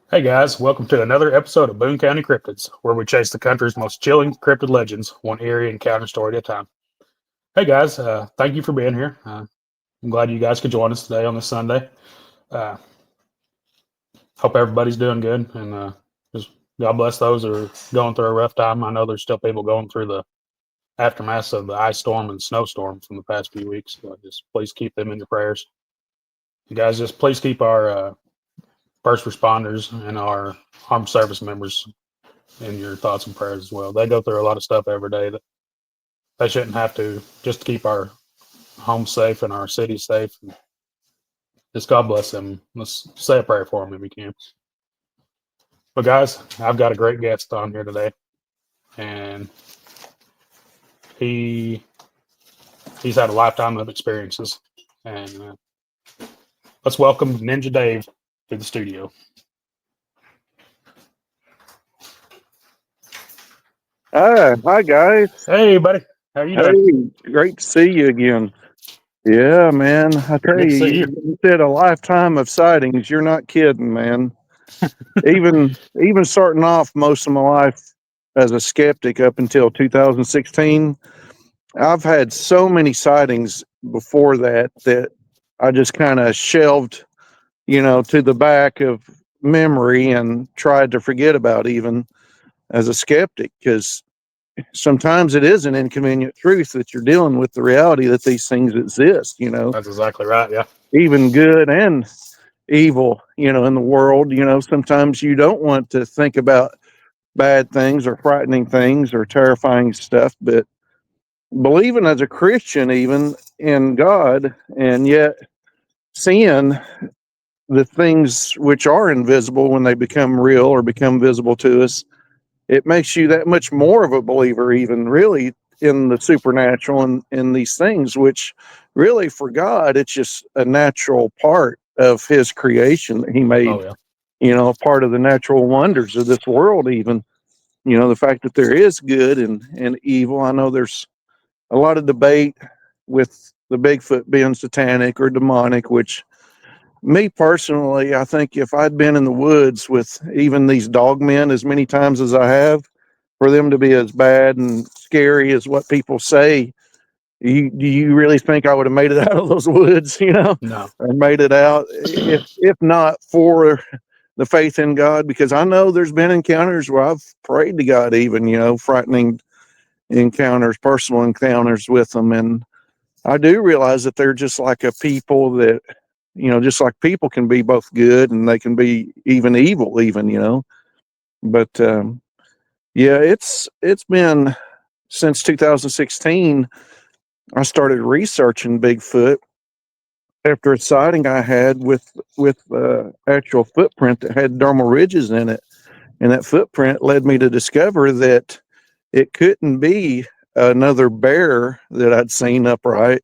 Hey guys, welcome to another episode of Boone County Cryptids, where we chase the country's most chilling cryptid legends, one eerie encounter story at a time. Hey guys, thank you for being here. I'm glad you guys could join us today on this Sunday. Uh, Hope everybody's doing good, and just God bless those who are going through a rough time. I know there's still people going through the aftermath of the ice storm and snowstorm from the past few weeks. So just please keep them in your prayers. You guys, just please keep our first responders and our armed service members in your thoughts and prayers as well. They go through a lot of stuff every day that they shouldn't have to, just to keep our homes safe and our city safe. And just God bless them. Let's say a prayer for them if we can. But guys, I've got a great guest on here today, and he's had a lifetime of experiences. And let's welcome Ninja Dave to the studio. Hi guys. Hey, buddy, how are you doing? Hey, great to see you again. Yeah, man. I tell Good to you, see you. you said a lifetime of sightings. You're not kidding, man. Even starting off most of my life as a skeptic up until 2016, I've had so many sightings before that I just kind of shelved, to the back of memory and tried to forget about even as a skeptic because sometimes it is an inconvenient truth that you're dealing with the reality that these things exist, That's exactly right. Yeah. even good and evil, in the world. Sometimes you don't want to think about bad things or frightening things or terrifying stuff, but believing as a Christian, even in God, and yet seeing the things which are invisible when they become real or become visible to us, it makes you that much more of a believer, even really in the supernatural and in these things, which really for God, it's just a natural part of his creation that he Oh made, yeah. part of the natural wonders of this world, even, the fact that there is good and evil. I know there's a lot of debate with the Bigfoot being satanic or demonic, which me personally, I think if I'd been in the woods with even these dogmen as many times as I have, for them to be as bad and scary as what people say, do you really think I would have made it out of those woods, No. or made it out if not for the faith in God? Because I know there's been encounters where I've prayed to God, even, frightening encounters, personal encounters with them. And I do realize that they're just like a people that, just like people can be both good and they can be even evil, even, But yeah, it's been since 2016. I started researching Bigfoot after a sighting I had with actual footprint that had dermal ridges in it, and that footprint led me to discover that it couldn't be another bear that I'd seen upright,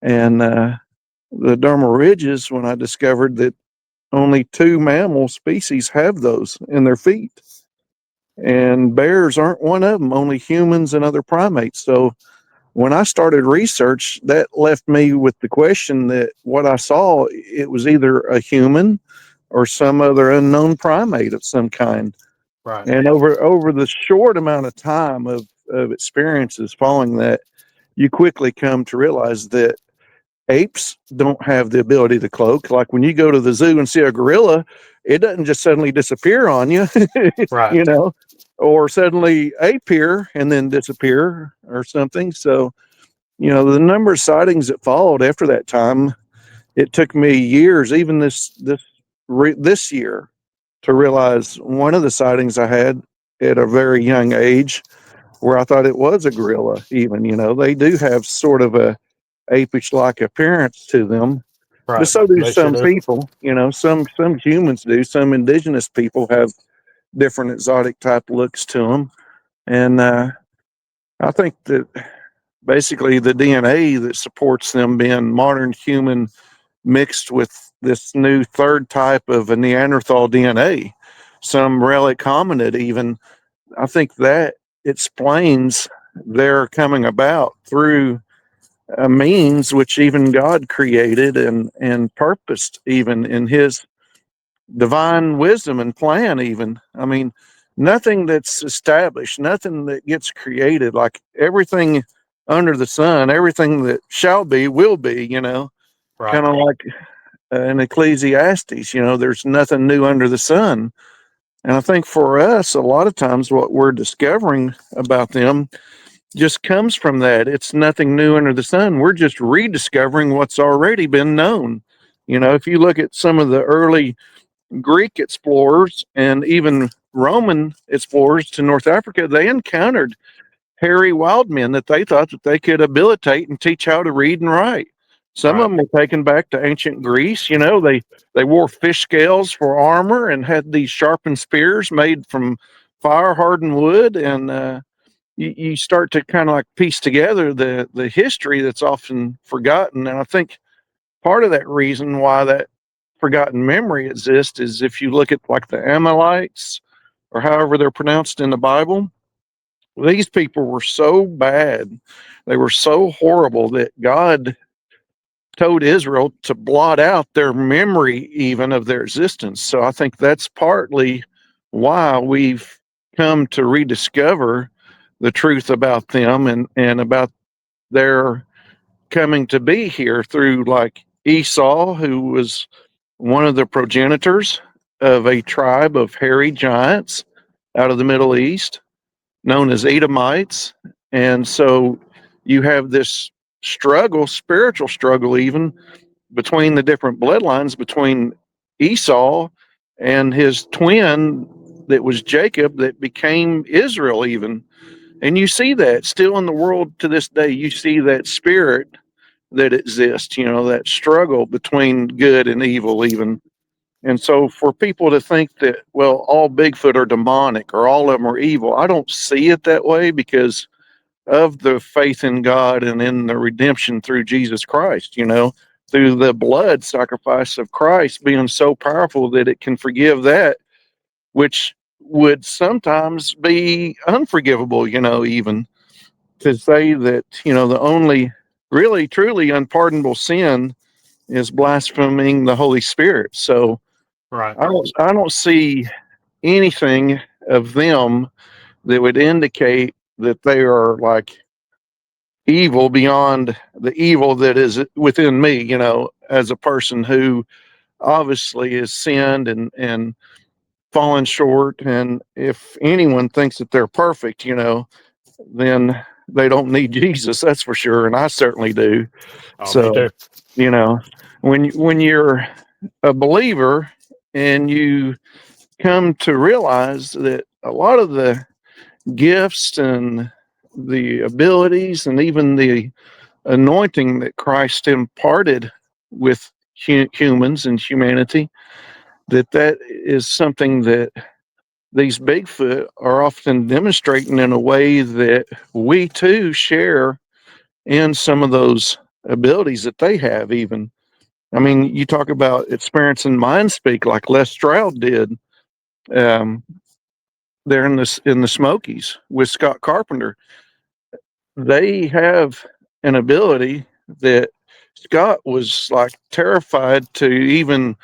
and the dermal ridges, when I discovered that only two mammal species have those in their feet, and bears aren't one of them, only humans and other primates. So when I started research, that left me with the question that what I saw, it was either a human or some other unknown primate of some kind. Right. And over the short amount of time of experiences following that, you quickly come to realize that apes don't have the ability to cloak. Like when you go to the zoo and see a gorilla, it doesn't just suddenly disappear on you, Right. you know, or suddenly appear and then disappear or something. So, the number of sightings that followed after that time, it took me years, even this year, to realize one of the sightings I had at a very young age, where I thought it was a gorilla. Even, they do have sort of a apish like appearance to them, but Right. so do They sure some do. people. Some humans do. Some indigenous people have different exotic type looks to them, and I think that basically the DNA that supports them being modern human mixed with this new third type of a Neanderthal DNA, some relic hominid even. I think that explains their coming about through a means which even God created and purposed, even in His divine wisdom and plan. Even, I mean, nothing that's established, nothing that gets created, like everything under the sun, everything that shall be will be, Right. kind of like in Ecclesiastes, there's nothing new under the sun. And I think for us, a lot of times what we're discovering about them just comes from that. It's nothing new under the sun. We're just rediscovering what's already been known. If you look at some of the early Greek explorers and even Roman explorers to North Africa, they encountered hairy wild men that they thought that they could habilitate and teach how to read and write. Some of Right. them were taken back to ancient Greece. They wore fish scales for armor and had these sharpened spears made from fire hardened wood. And you start to kind of like piece together the history that's often forgotten. And I think part of that reason why that forgotten memory exists is if you look at like the Amalekites or however they're pronounced in the Bible, these people were so bad, they were so horrible that God told Israel to blot out their memory even of their existence. So I think that's partly why we've come to rediscover the truth about them and about their coming to be here through like Esau, who was one of the progenitors of a tribe of hairy giants out of the Middle East known as Edomites. And so you have this struggle, spiritual struggle, even between the different bloodlines, between Esau and his twin that was Jacob, that became Israel, even. And you see that still in the world to this day. You see that spirit that exists, that struggle between good and evil, even. And so for people to think that, well, all Bigfoot are demonic or all of them are evil, I don't see it that way because of the faith in God and in the redemption through Jesus Christ, through the blood sacrifice of Christ being so powerful that it can forgive that, which would sometimes be unforgivable, even to say that, the only really truly unpardonable sin is blaspheming the Holy Spirit. So, Right. I don't see anything of them that would indicate that they are like evil beyond the evil that is within me, as a person who obviously has sinned and fallen short. And if anyone thinks that they're perfect, then they don't need Jesus, that's for sure. And I certainly do. Oh, me So, too. you know, when you're a believer and you come to realize that a lot of the gifts and the abilities and even the anointing that Christ imparted with humans and humanity, that is something that these Bigfoot are often demonstrating in a way that we too share in some of those abilities that they have. Even, I mean, you talk about experiencing mind speak like Les Stroud did. Um, there in the Smokies with Scott Carpenter. They have an ability that Scott was like terrified to even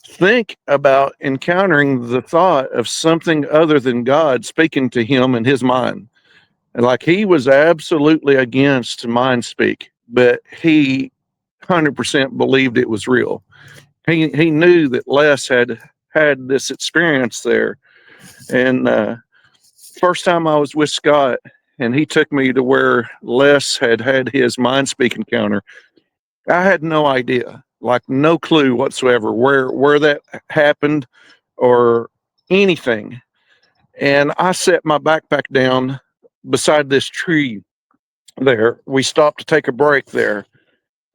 think about encountering the thought of something other than God speaking to him in his mind. And like he was absolutely against mind speak, but he 100% believed it was real. He knew that Les had this experience there. And first time I was with Scott, and he took me to where Les had his mind speak encounter. I had no idea, like no clue whatsoever where that happened or anything. And I set my backpack down beside this tree there. We stopped to take a break there.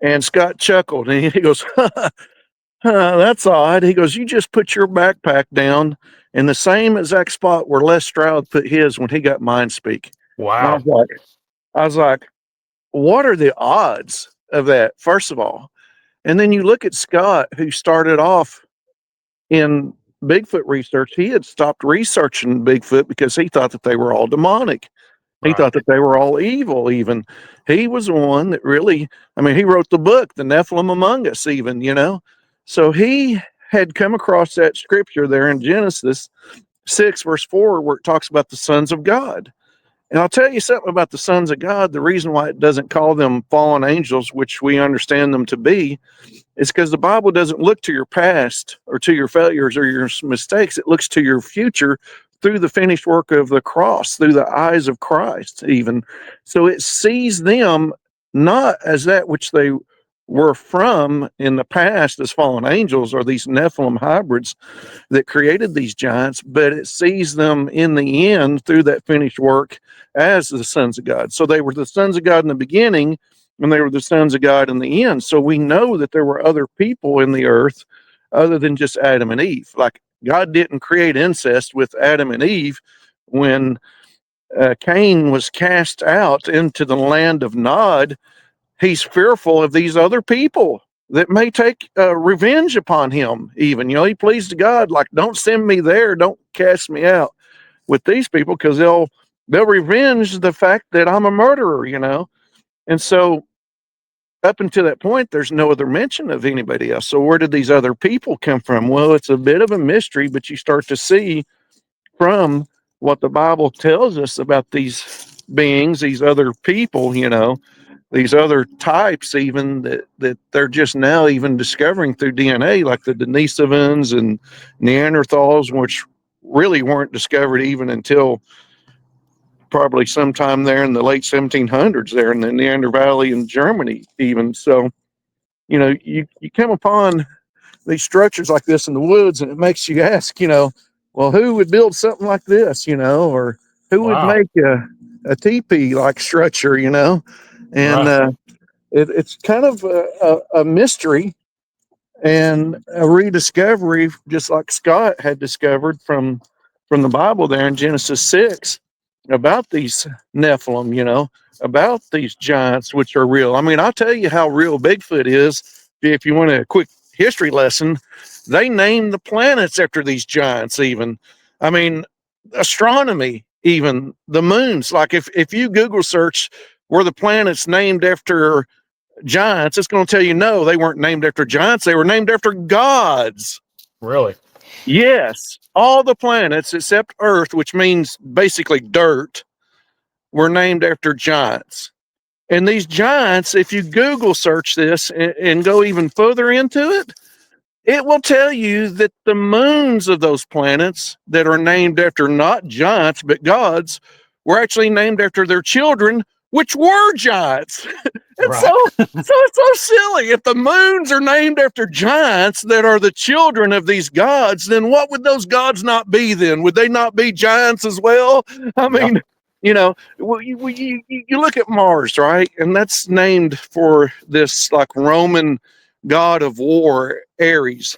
And Scott chuckled and he goes, that's odd. He goes, you just put your backpack down in the same exact spot where Les Stroud put his when he got mind speak. And Wow. I was like, what are the odds of that, first of all? And then you look at Scott, who started off in Bigfoot research. He had stopped researching Bigfoot because he thought that they were all demonic. He Right. thought that they were all evil, even. He was the one that really, I mean, he wrote the book, The Nephilim Among Us, even, So he had come across that scripture there in Genesis 6, verse 4, where it talks about the sons of God. And I'll tell you something about the sons of God. The reason why it doesn't call them fallen angels, which we understand them to be, is because the Bible doesn't look to your past or to your failures or your mistakes. It looks to your future through the finished work of the cross, through the eyes of Christ, even. So it sees them not as that which they were from in the past as fallen angels or these Nephilim hybrids that created these giants, but it sees them in the end through that finished work as the sons of God. So they were the sons of God in the beginning, and they were the sons of God in the end. So we know that there were other people in the earth other than just Adam and Eve. Like, God didn't create incest with Adam and Eve when Cain was cast out into the land of Nod. He's fearful of these other people that may take revenge upon him. Even, he pleads to God, like, don't send me there, don't cast me out with these people, because they'll revenge the fact that I'm a murderer. And so up until that point, there's no other mention of anybody else. So where did these other people come from? Well, it's a bit of a mystery, but you start to see from what the Bible tells us about these beings, these other people, these other types, even that they're just now even discovering through DNA, like the Denisovans and Neanderthals, which really weren't discovered even until probably sometime there in the late 1700s there in the Neander Valley in Germany even. So, you come upon these structures like this in the woods, and it makes you ask, well, who would build something like this, or who would Wow. make a teepee like structure, and Right. it's kind of a mystery and a rediscovery, just like Scott had discovered from the Bible there in Genesis 6 about these Nephilim, about these giants, which are real. I mean, I'll tell you how real Bigfoot is. If you want a quick history lesson, they named the planets after these giants, even. I mean, astronomy, even the moons. Like, if you Google search, were the planets named after giants, it's going to tell you no, they weren't named after giants, they were named after gods. Really? Yes, all the planets except Earth, which means basically dirt, were named after giants. And these giants, if you Google search this and go even further into it, it will tell you that the moons of those planets that are named after not giants but gods were actually named after their children, which were giants. And Right. so it's so silly. If the moons are named after giants that are the children of these gods, then what would those gods not be then? Would they not be giants as well? I mean, you look at Mars, right? And that's named for this like Roman god of war, Ares.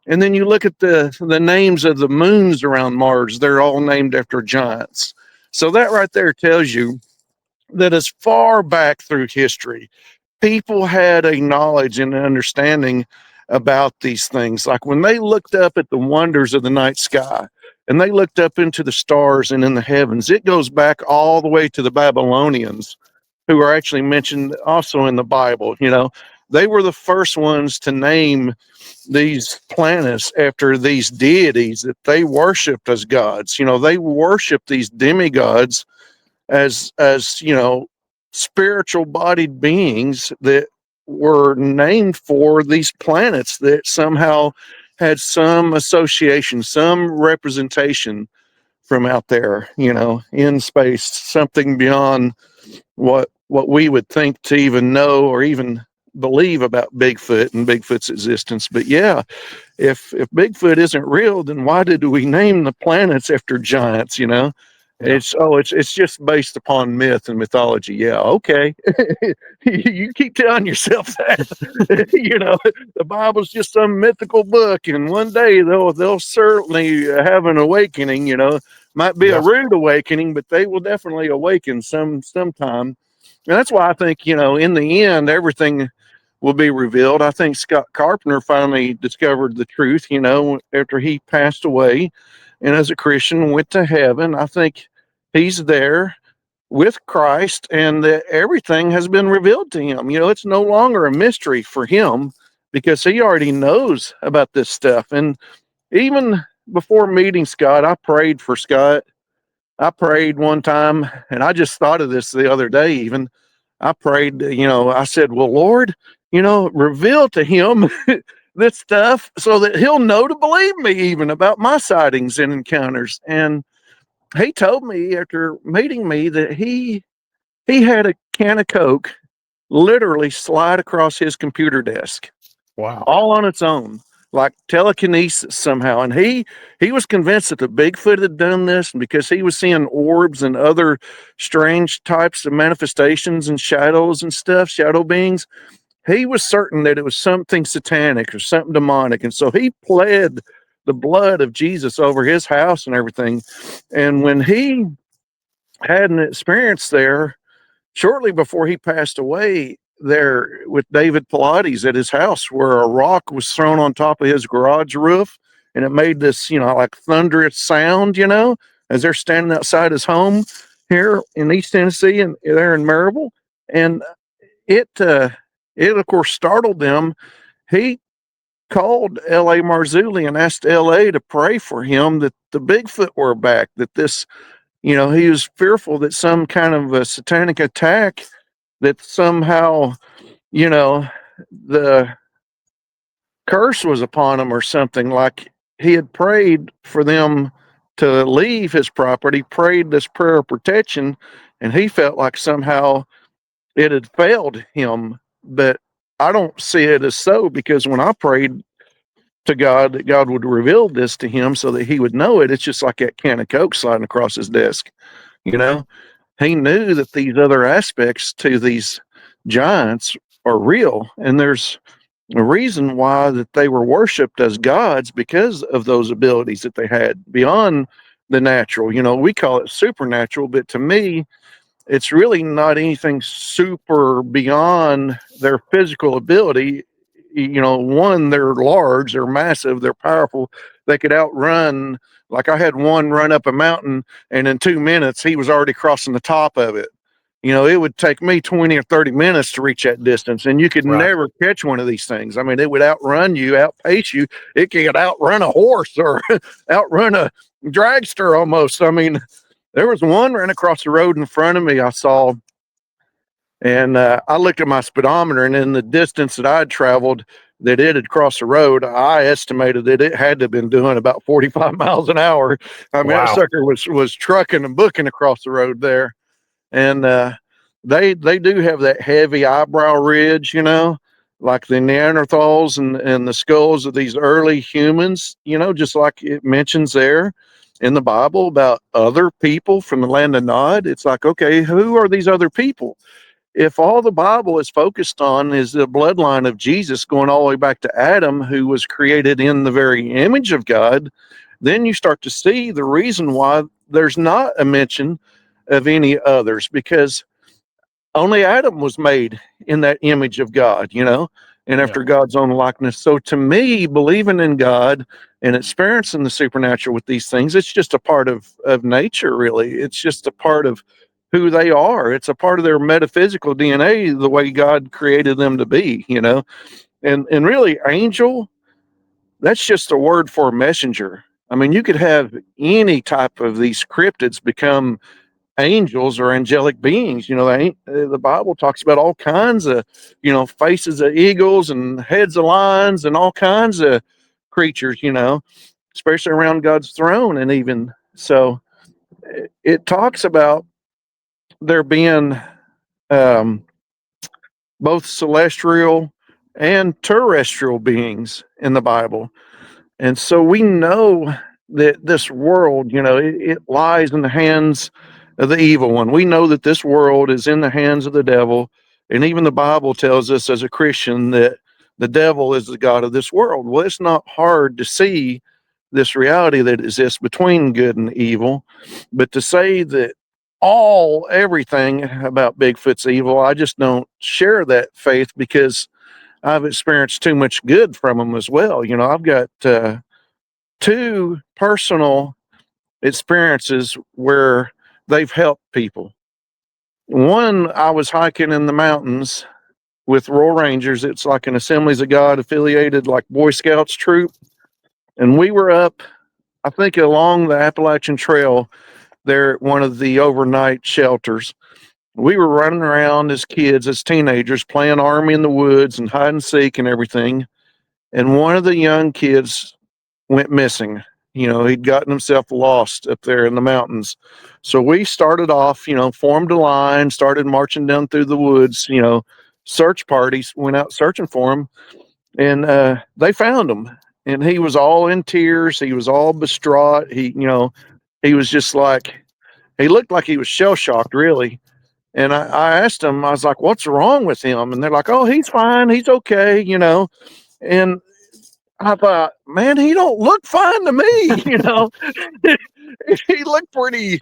And then you look at the names of the moons around Mars, they're all named after giants. So that right there tells you that as far back through history, people had a knowledge and an understanding about these things. Like when they looked up at the wonders of the night sky and they looked up into the stars and in the heavens, it goes back all the way to the Babylonians, who are actually mentioned also in the Bible. They were the first ones to name these planets after these deities that they worshiped as gods. They worshiped these demigods as spiritual bodied beings that were named for these planets that somehow had some association, some representation from out there, in space, something beyond what we would think to even know or even believe about Bigfoot and Bigfoot's existence. But yeah, if Bigfoot isn't real, then why did we name the planets after giants? Yeah. It's just based upon myth and mythology. Yeah, okay. You keep telling yourself that. The Bible's just some mythical book, and one day they'll certainly have an awakening. Might be a Yeah. rude awakening, but they will definitely awaken sometime. And that's why I think in the end everything will be revealed. I think Scott Carpenter finally discovered the truth. After he passed away, and as a Christian went to heaven. I think he's there with Christ, and that everything has been revealed to him. It's no longer a mystery for him because he already knows about this stuff. And even before meeting Scott, I prayed for Scott. I prayed one time, and I just thought of this the other day. Even I prayed, I said, well, Lord, reveal to him this stuff so that he'll know to believe me even about my sightings and encounters. And he told me after meeting me that he had a can of Coke literally slide across his computer desk. Wow. All on its own, like telekinesis somehow. And he was convinced that the Bigfoot had done this, and because he was seeing orbs and other strange types of manifestations and shadows and stuff, shadow beings, he was certain that it was something satanic or something demonic. And so he pled the blood of Jesus over his house and everything. And when he had an experience there, shortly before he passed away, there with David Pilates at his house, where a rock was thrown on top of his garage roof, and it made this, like thunderous sound, as they're standing outside his home here in East Tennessee and there in Maryville. And it of course startled them. He called L.A. Marzulli and asked L.A. to pray for him that the Bigfoot were back, that this, he was fearful that some kind of a satanic attack, that somehow, the curse was upon him or something. Like he had prayed for them to leave his property, prayed this prayer of protection, and he felt like somehow it had failed him. But I don't see it as so, because when I prayed to God that God would reveal this to him so that he would know it, it's just like that can of Coke sliding across his desk. He knew that these other aspects to these giants are real, and there's a reason why that they were worshipped as gods, because of those abilities that they had beyond the natural. We call it supernatural, but to me, it's really not anything super beyond their physical ability. One, they're large, they're massive, they're powerful. They could outrun, like I had one run up a mountain, and in 2 minutes, he was already crossing the top of it. It would take me 20 or 30 minutes to reach that distance, and you could never catch one of these things. I mean, it would outrun you, outpace you. It could outrun a horse or outrun a dragster almost. I mean, there was one ran across the road in front of me I saw, and I looked at my speedometer, and in the distance that I had traveled, that it had crossed the road, I estimated that it had to have been doing about 45 miles an hour. I mean, that sucker was trucking and booking across the road there. And they do have that heavy eyebrow ridge, like the Neanderthals and the skulls of these early humans, just like it mentions there in the Bible about other people from the land of Nod. It's like, okay, who are these other people? If all the Bible is focused on is the bloodline of Jesus going all the way back to Adam, who was created in the very image of God, then you start to see the reason why there's not a mention of any others, because only Adam was made in that image of God, and after God's own likeness. So to me, believing in God and experiencing the supernatural with these things, it's just a part of nature, really. It's just a part of who they are. It's a part of their metaphysical DNA, the way God created them to be, and really angel, that's just a word for a messenger. I mean, you could have any type of these cryptids become angels or angelic beings. The Bible talks about all kinds of, faces of eagles and heads of lions and all kinds of creatures, especially around God's throne. And even so, it talks about there being both celestial and terrestrial beings in the Bible. And so we know that this world, it lies in the hands of the evil one. We know that this world is in the hands of the devil. And even the Bible tells us as a Christian that the devil is the God of this world. Well, it's not hard to see this reality that exists between good and evil. But to say that everything about Bigfoot's evil, I just don't share that faith, because I've experienced too much good from them as well. I've got two personal experiences where they've helped people. One, I was hiking in the mountains with Royal Rangers. It's like an Assemblies of God affiliated, like Boy Scouts troop. And we were up, I think, along the Appalachian Trail there at one of the overnight shelters. We were running around as kids, as teenagers, playing Army in the woods and hide and seek and everything. And one of the young kids went missing. He'd gotten himself lost up there in the mountains. So we started off, formed a line, started marching down through the woods, search parties, went out searching for him. And they found him. And he was all in tears. He was all distraught. He was just like, he looked like he was shell shocked, really. And I asked him, I was like, what's wrong with him? And they're like, oh, he's fine. He's okay, And I thought, man, he don't look fine to me, He looked pretty,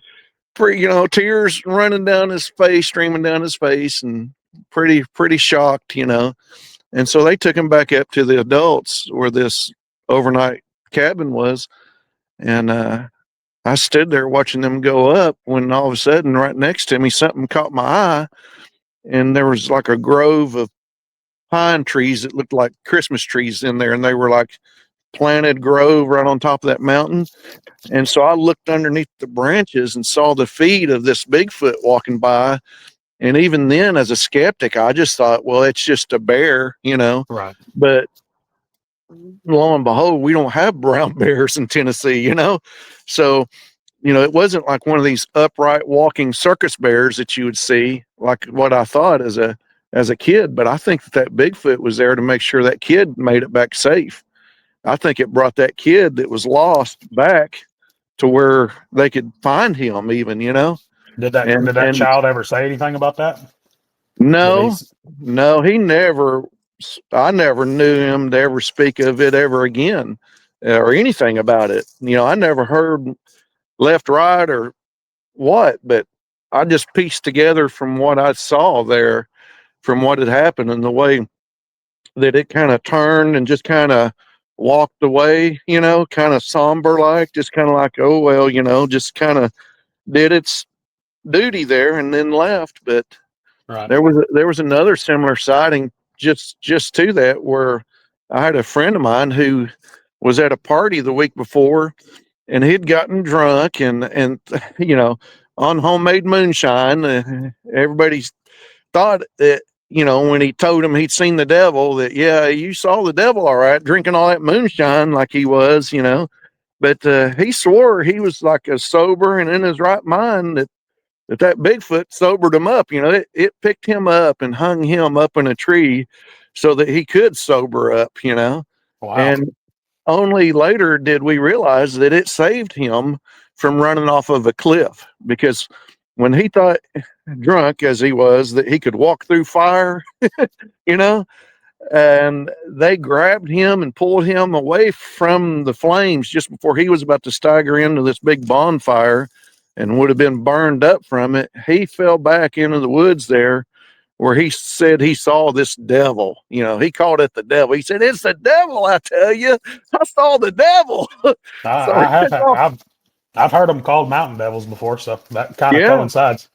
tears running down his face, streaming down his face, and pretty shocked, And so they took him back up to the adults where this overnight cabin was. And I stood there watching them go up when all of a sudden right next to me, something caught my eye. And there was like a grove of pine trees that looked like Christmas trees in there. And they were like planted grove right on top of that mountain. And so I looked underneath the branches and saw the feet of this Bigfoot walking by. And even then, as a skeptic, I just thought, well, it's just a bear, Right. But lo and behold, we don't have brown bears in Tennessee, So, it wasn't like one of these upright walking circus bears that you would see, like what I thought as a kid. But I think that Bigfoot was there to make sure that kid made it back safe. I think it brought that kid that was lost back to where they could find him even, Did that child ever say anything about that? No, he never, I never knew him to ever speak of it ever again or anything about it. I never heard left, right, or what, but I just pieced together from what I saw there, from what had happened and the way that it kind of turned and just kind of walked away, kind of somber, like just kind of like, oh, well, just kind of did its duty there and then left. But right. there was another similar sighting just to that, where I had a friend of mine who was at a party the week before, and he'd gotten drunk and on homemade moonshine. Everybody thought that, when he told him he'd seen the devil, that, yeah, you saw the devil, all right, drinking all that moonshine like he was, but he swore he was like a sober and in his right mind, that Bigfoot sobered him up. It picked him up and hung him up in a tree so that he could sober up, Wow. And only later did we realize that it saved him from running off of a cliff, because when he thought, drunk as he was, that he could walk through fire, and they grabbed him and pulled him away from the flames just before he was about to stagger into this big bonfire and would have been burned up from it. He fell back into the woods there, where he said he saw this devil. He called it the devil. He said, it's the devil, I tell you. I saw the devil. I've heard them called mountain devils before, so that kind of coincides.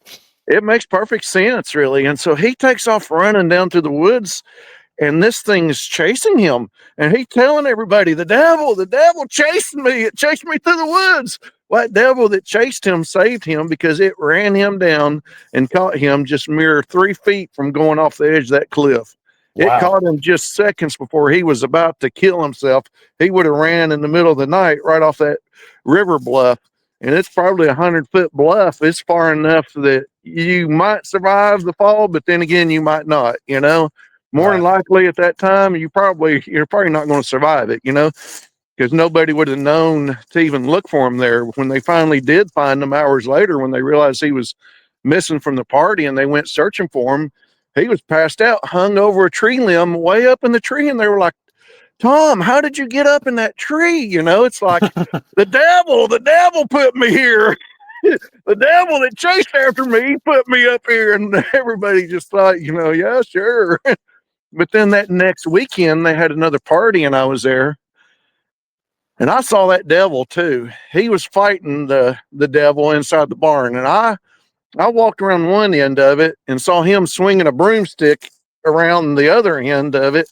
It makes perfect sense, really. And so he takes off running down through the woods, and this thing is chasing him. And he's telling everybody, the devil chasing me. It chased me through the woods. Well, that devil that chased him saved him, because it ran him down and caught him just mere 3 feet from going off the edge of that cliff. Wow. It caught him just seconds before he was about to kill himself. He would have ran in the middle of the night right off that river bluff. And it's probably 100-foot bluff. It's far enough that you might survive the fall, but then again, you might not, More than likely at that time, you're probably not going to survive it, because nobody would have known to even look for him there. When they finally did find him hours later, when they realized he was missing from the party and they went searching for him, he was passed out, hung over a tree limb way up in the tree. And they were like, Tom, how did you get up in that tree? It's like the devil put me here. The devil that chased after me put me up here. And everybody just thought, yeah, sure. But then that next weekend they had another party and I was there. And I saw that devil too. He was fighting the devil inside the barn. And I walked around one end of it and saw him swinging a broomstick around the other end of it.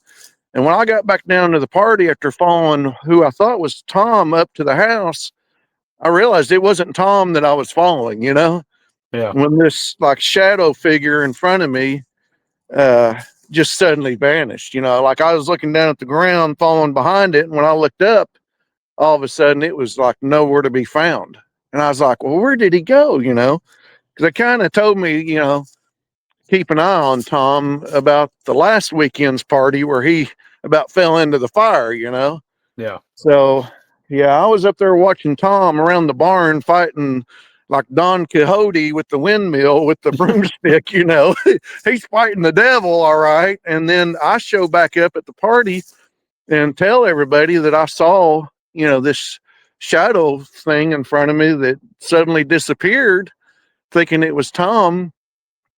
And when I got back down to the party after following who I thought was Tom up to the house, I realized it wasn't Tom that I was following, you know, Yeah. when this like shadow figure in front of me just suddenly vanished, you know, like I was looking down at the ground following behind it. And when I looked up, all of a sudden it was like nowhere to be found. And I was like, well, where did he go? You know, because it kind of told me, you know, keep an eye on Tom about the last weekend's party where he about fell into the fire, you know? Yeah. So, yeah, I was up there watching Tom around the barn fighting like Don Quixote with the windmill with the broomstick, you know. He's fighting the devil, all right. And then I show back up at the party and tell everybody that I saw, you know, this shadow thing in front of me that suddenly disappeared, thinking it was Tom.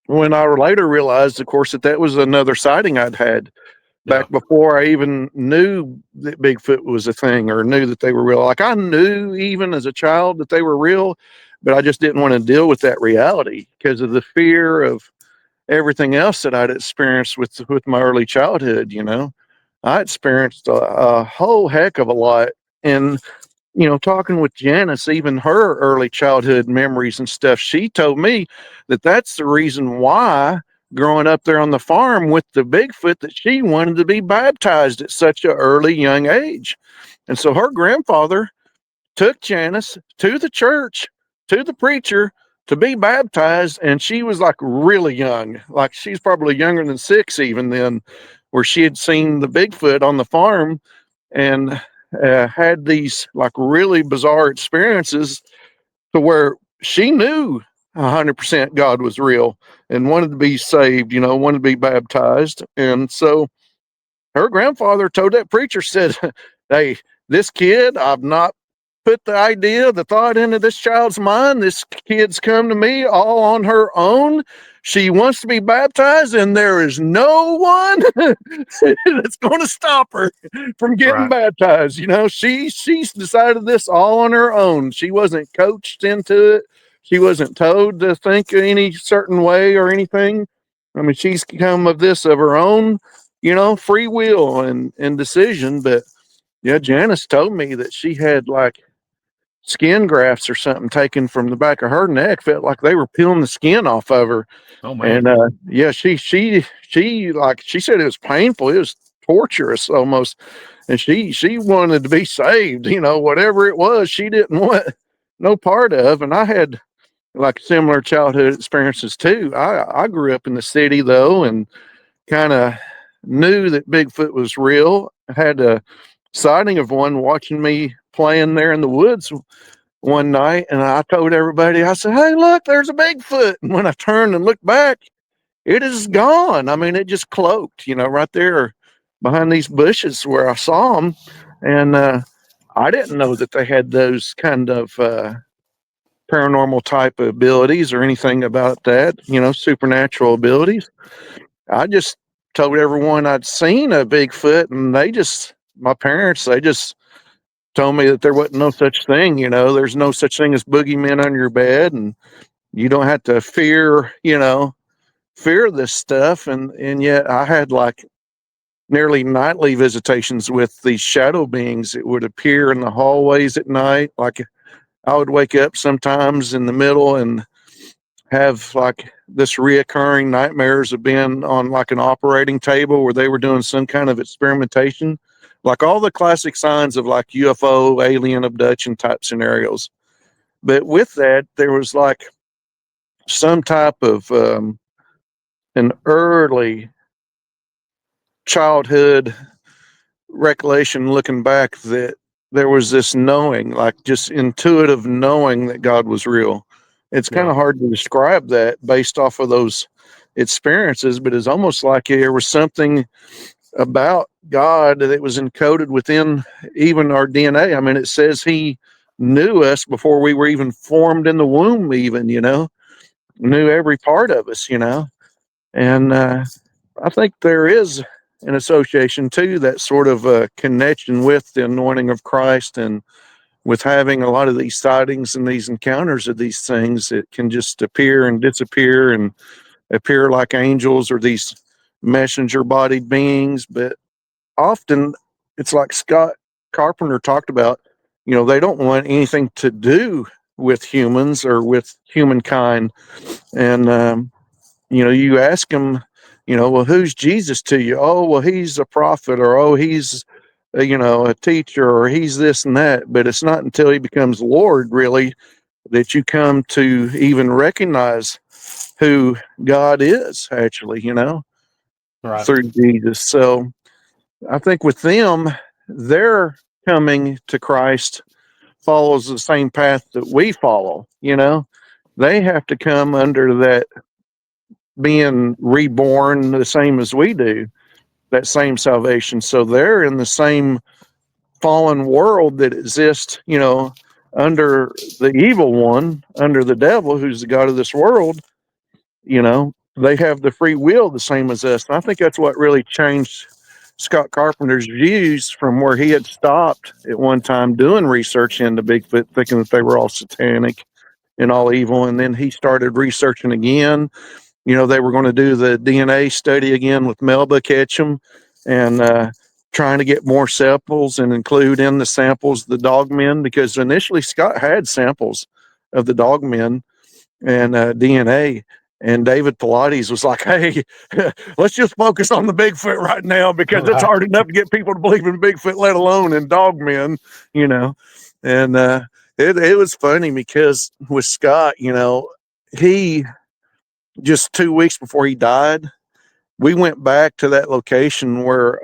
When I later realized, of course, that that was another sighting I'd had Yeah. back before I even knew that Bigfoot was a thing or knew that they were real. Like I knew even as a child that they were real, but I just didn't want to deal with that reality because of the fear of everything else that I'd experienced with my early childhood. You know, I experienced a whole heck of a lot, and you know, talking with Janice, even her early childhood memories and stuff, she told me that that's the reason why growing up there on the farm with the Bigfoot that she wanted to be baptized at such an early young age. And so her grandfather took Janice to the church, to the preacher to be baptized. And she was like really young, like she's probably younger than 6 even then, where she had seen the Bigfoot on the farm and had these like really bizarre experiences to where she knew 100% God was real and wanted to be saved, you know, wanted to be baptized. And so her grandfather told that preacher, said, hey, this kid, I've not put the idea, the thought into this child's mind. This kid's come to me all on her own. She wants to be baptized, and there is no one that's going to stop her from getting Right. baptized. You know, she's decided this all on her own. She wasn't coached into it. She wasn't told to think any certain way or anything. I mean, she's come of this of her own, you know, free will and decision. But yeah, Janice told me that she had like skin grafts or something taken from the back of her neck. Felt like they were peeling the skin off of her. Oh man. And yeah, she like she said it was painful. It was torturous almost. And she wanted to be saved, you know, whatever it was, she didn't want no part of. And I had like similar childhood experiences too. I grew up in the city though, and kind of knew that Bigfoot was real. I had a sighting of one watching me playing there in the woods one night, and I told everybody, I said, hey, look, there's a Bigfoot. And when I turned and looked back, it is gone. I mean, it just cloaked, you know, right there behind these bushes where I saw them. And I didn't know that they had those kind of paranormal type of abilities or anything about that, you know, supernatural abilities. I just told everyone I'd seen a Bigfoot, and my parents, they just told me that there wasn't no such thing, you know, there's no such thing as boogeymen under your bed, and you don't have to fear, you know, fear this stuff. And yet I had like nearly nightly visitations with these shadow beings. It would appear in the hallways at night. Like I would wake up sometimes in the middle and have like this reoccurring nightmares of being on like an operating table where they were doing some kind of experimentation, like all the classic signs of like UFO, alien abduction type scenarios. But with that, there was like some type of an early childhood recollection looking back that there was this knowing, like just intuitive knowing that God was real. It's kind Yeah. of hard to describe that based off of those experiences, but it's almost like there was something about God that was encoded within even our DNA. I mean, it says He knew us before we were even formed in the womb, even, you know, knew every part of us, you know. And I think there is an association too, that sort of connection with the anointing of Christ, and with having a lot of these sightings and these encounters of these things that can just appear and disappear and appear like angels or these messenger bodied beings, but often it's like Scott Carpenter talked about, they don't want anything to do with humans or with humankind. And, you ask them, well, who's Jesus to you? Oh, well, he's a prophet, or, oh, he's, a teacher, or he's this and that. But it's not until he becomes Lord, really, that you come to even recognize who God is, actually, Right. through Jesus. So I think with them, their coming to Christ follows the same path that we follow. They have to come under that being reborn the same as we do, that same salvation. So they're in the same fallen world that exists, under the evil one, under the devil, who's the God of this world. They have the free will the same as us. And I think that's what really changed Scott Carpenter's views from where he had stopped at one time doing research into Bigfoot, thinking that they were all satanic and all evil. And then he started researching again. They were going to do the DNA study again with Melba Ketchum, and trying to get more samples and include in the samples the dogmen, because initially Scott had samples of the dogmen and DNA. And David Pilates was like, hey, let's just focus on the Bigfoot right now, because it's hard enough to get people to believe in Bigfoot, let alone in dogmen, And it was funny because with Scott, he just 2 weeks before he died, we went back to that location where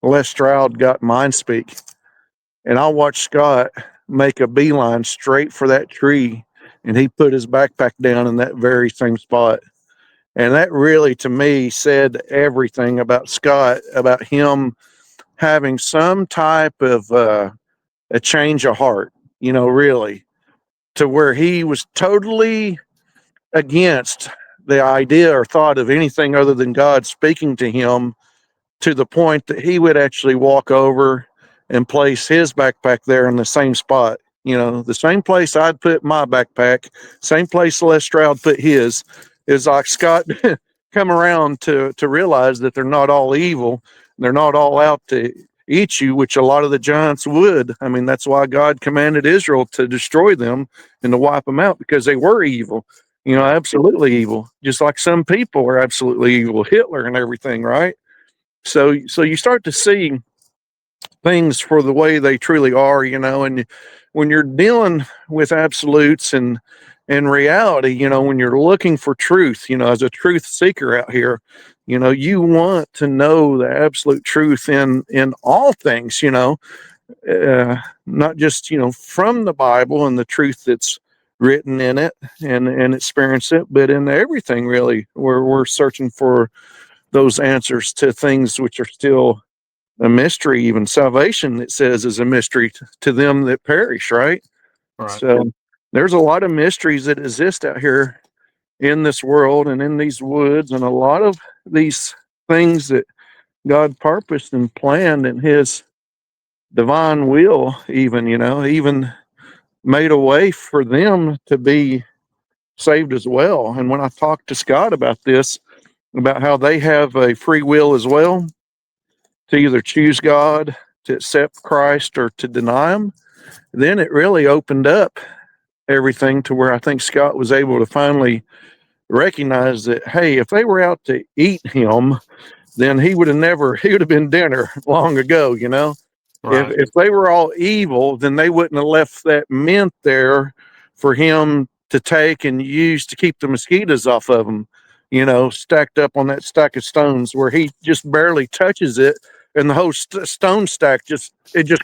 Les Stroud got Mind Speak. And I watched Scott make a beeline straight for that tree, and he put his backpack down in that very same spot. And that really, to me, said everything about Scott, about him having some type of a change of heart, really, to where he was totally against the idea or thought of anything other than God speaking to him, to the point that he would actually walk over and place his backpack there in the same spot. The same place I'd put my backpack, same place Les Stroud put his. Is like Scott come around to realize that they're not all evil. They're not all out to eat you, which a lot of the giants would. I mean, that's why God commanded Israel to destroy them and to wipe them out, because they were evil. Absolutely evil. Just like some people are absolutely evil, Hitler and everything, right? So you start to see things for the way they truly are, and when you're dealing with absolutes and reality, when you're looking for truth, as a truth seeker out here, you want to know the absolute truth in all things, not just, from the Bible and the truth that's written in it and experience it, but in everything, really, where we're searching for those answers to things which are still a mystery. Even salvation, it says, is a mystery to them that perish, right? So there's a lot of mysteries that exist out here in this world and in these woods, and a lot of these things that God purposed and planned in his divine will, even, even made a way for them to be saved as well. And when I talked to Scott about this, about how they have a free will as well, to either choose God, to accept Christ, or to deny him, then it really opened up everything to where I think Scott was able to finally recognize that, hey, if they were out to eat him, then he would have been dinner long ago, Right. If they were all evil, then they wouldn't have left that mint there for him to take and use to keep the mosquitoes off of him, stacked up on that stack of stones where he just barely touches it, and the whole stone stack just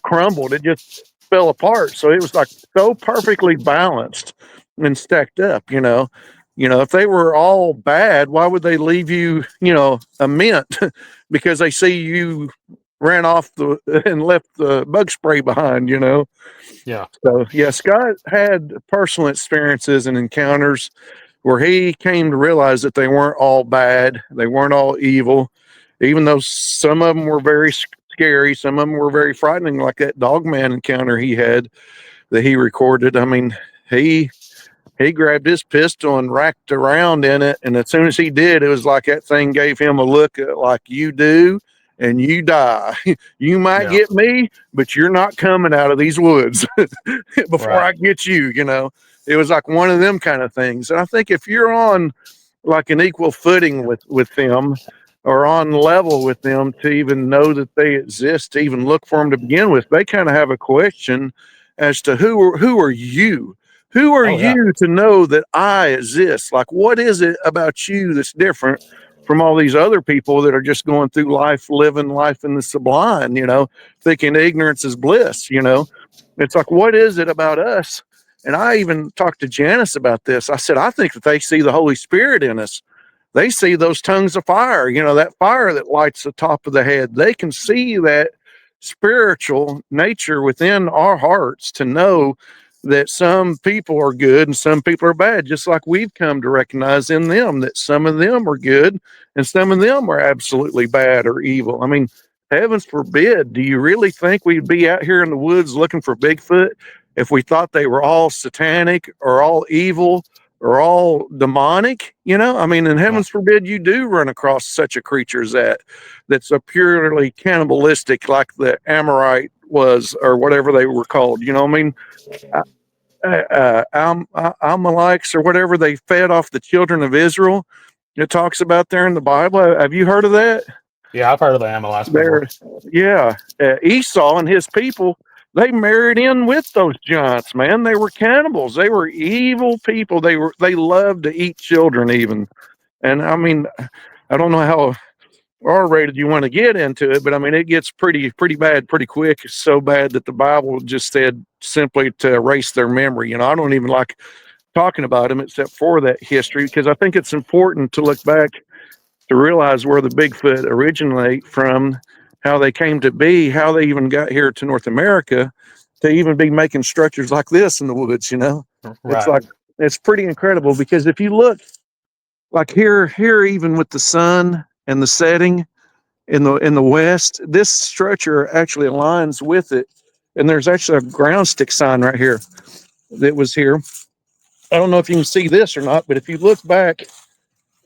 crumbled. It just fell apart. So it was like so perfectly balanced and stacked up, if they were all bad, why would they leave you, a mint? Because they see you ran off and left the bug spray behind, Yeah. So yeah, Scott had personal experiences and encounters where he came to realize that they weren't all bad, they weren't all evil, even though some of them were very scary, some of them were very frightening, like that dogman encounter he had that he recorded. I mean, he he grabbed his pistol and racked around in it. And as soon as he did, it was like that thing gave him a look at, like, you do and you die. You might Yeah. get me, but you're not coming out of these woods before Right. I get you, you know. It was like one of them kind of things. And I think if you're on like an equal footing with them, or on level with them, to even know that they exist, to even look for them to begin with, they kind of have a question as to who are you? Who are Oh yeah. you to know that I exist? Like, what is it about you that's different from all these other people that are just going through life, living life in the sublime, you know, thinking ignorance is bliss, you know? It's like, what is it about us? And I even talked to Janice about this. I said, I think that they see the Holy Spirit in us. They see those tongues of fire, you know, that fire that lights the top of the head. They can see that spiritual nature within our hearts to know that some people are good and some people are bad, just like we've come to recognize in them that some of them are good and some of them are absolutely bad or evil. I mean, heavens forbid, do you really think we'd be out here in the woods looking for Bigfoot if we thought they were all satanic or all evil or all demonic? You know, I mean, and Well, heavens forbid you do run across such a creature as that's a purely cannibalistic, like the Amorite was, or whatever they were called. You know, I mean, Amalekites or whatever, they fed off the children of Israel. It talks about there in the Bible. Have you heard of that? yeah, I've heard of the Amalekites before. There, yeah. Esau and his people, they married in with those giants. Man, they were cannibals. They were evil people. They loved to eat children even. And I mean, I don't know how R-rated you want to get into it, but I mean, it gets pretty bad pretty quick. It's so bad that the Bible just said simply to erase their memory. You know, I don't even like talking about them except for that history, because I think it's important to look back to realize where the Bigfoot originate from, how they came to be, how they even got here to North America to even be making structures like this in the woods. You know, it's Right. like, it's pretty incredible, because if you look like here, even with the sun and the setting in the west, this structure actually aligns with it. And there's actually a ground stick sign right here that was here. I don't know if you can see this or not, but if you look back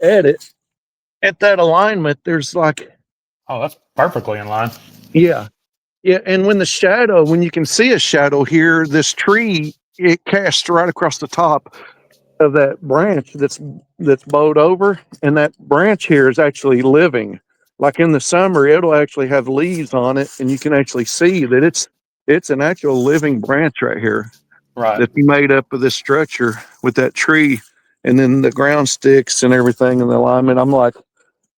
at it, at that alignment, there's like, Oh, that's perfectly in line. yeah, yeah. And when you can see a shadow here, this tree, it casts right across the top of that branch that's bowed over, and that branch here is actually living. Like in the summer, it'll actually have leaves on it, and you can actually see that it's an actual living branch right here Right. that's made up of this structure with that tree, and then the ground sticks and everything in the alignment. I'm like,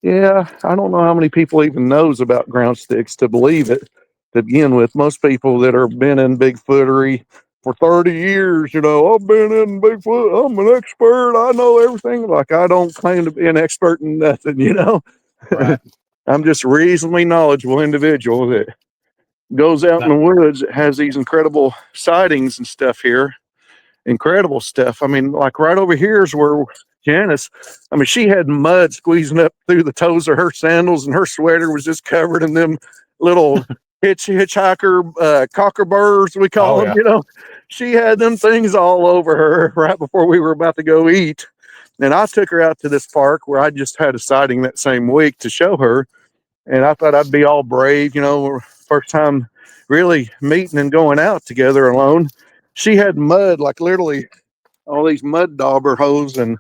yeah, I don't know how many people even knows about ground sticks to believe it to begin with. Most people that are been in Bigfootery for 30 years, you know, I've been in Bigfoot, I'm an expert, I know everything. Like, I don't claim to be an expert in nothing, you know. Right. I'm just a reasonably knowledgeable individual that goes out in That, the woods, has these incredible sightings and stuff here. Incredible stuff. I mean, like right over here is where Janice, I mean, she had mud squeezing up through the toes of her sandals, and her sweater was just covered in them little hitchhiker cockerburs, we call oh them, yeah. you know. She had them things all over her right before we were about to go eat. And I took her out to this park where I just had a sighting that same week to show her. And I thought I'd be all brave, you know, first time really meeting and going out together alone. She had mud, like literally all these mud dauber hose and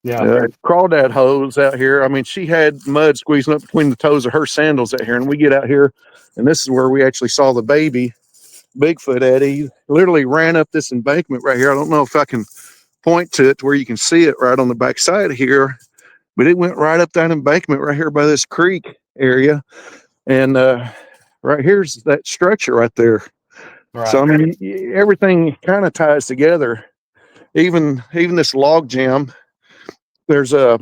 Yeah. crawdad hose out here. I mean, she had mud squeezing up between the toes of her sandals out here. And we get out here, and this is where we actually saw the baby Bigfoot at. He literally ran up this embankment right here. I don't know if I can point to it to where you can see it right on the back side here, but it went right up that embankment right here by this creek area. And right here's that structure right there. So Right. I mean, everything kind of ties together. Even this log jam. There's a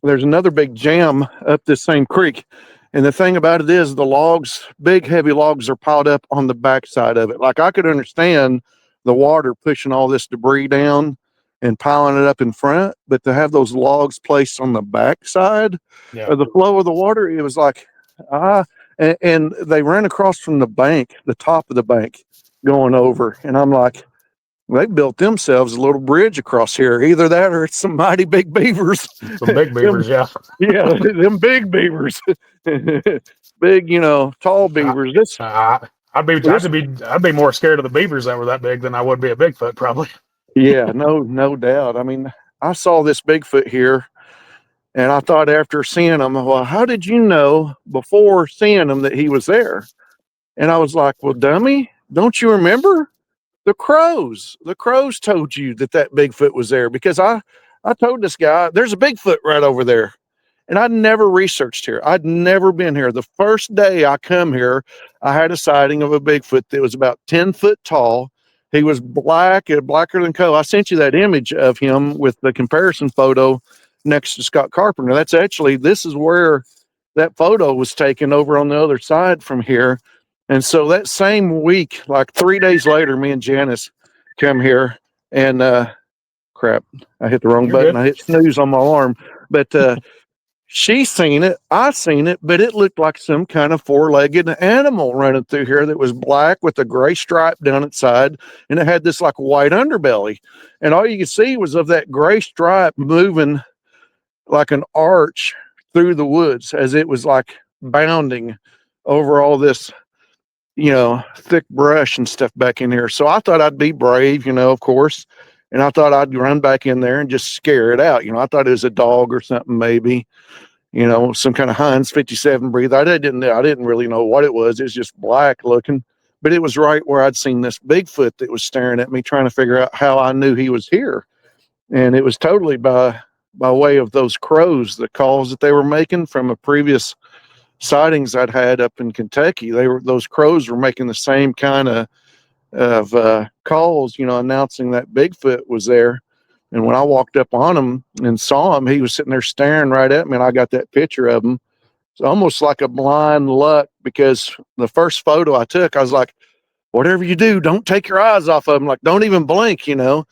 there's another big jam up this same creek, and the thing about it is the logs, big heavy logs, are piled up on the backside of it. Like, I could understand the water pushing all this debris down and piling it up in front, but to have those logs placed on the backside Yeah. of the flow of the water, it was like, ah, and they ran across from the bank, the top of the bank, going over, and I'm like, They built themselves a little bridge across here. Either that or it's some mighty big beavers. Some big beavers, yeah. Yeah, them big beavers. Big, tall beavers. I'd be more scared of the beavers that were that big than I would be a Bigfoot, probably. Yeah, no doubt. I mean, I saw this Bigfoot here, and I thought after seeing him, well, how did you know before seeing him that he was there? And I was like, well, dummy, don't you remember? The crows. The crows told you that Bigfoot was there, because I told this guy, there's a Bigfoot right over there. And I'd never researched here. I'd never been here. The first day I come here, I had a sighting of a Bigfoot that was about 10 foot tall. He was black, blacker than coal. I sent you that image of him with the comparison photo next to Scott Carpenter. This is where that photo was taken, over on the other side from here. And so that same week, like 3 days later, me and Janice come here, and crap, I hit the wrong button. Good. I hit snooze on my alarm. But she seen it, I seen it, but it looked like some kind of four-legged animal running through here that was black with a gray stripe down its side, and it had this like white underbelly. And all you could see was of that gray stripe moving like an arch through the woods as it was like bounding over all this, thick brush and stuff back in here. So I thought I'd be brave, of course. And I thought I'd run back in there and just scare it out. I thought it was a dog or something, maybe, some kind of Heinz 57 breed. I didn't really know what it was. It was just black looking, but it was right where I'd seen this Bigfoot that was staring at me, trying to figure out how I knew he was here. And it was totally by way of those crows, the calls that they were making from a previous sightings I'd had up in Kentucky. Those crows were making the same kind of calls, announcing that Bigfoot was there. And when I walked up on him and saw him, he was sitting there staring right at me, and I got that picture of him. It's almost like a blind luck, because the first photo I took, I was like, whatever you do, don't take your eyes off of him. Like, don't even blink, And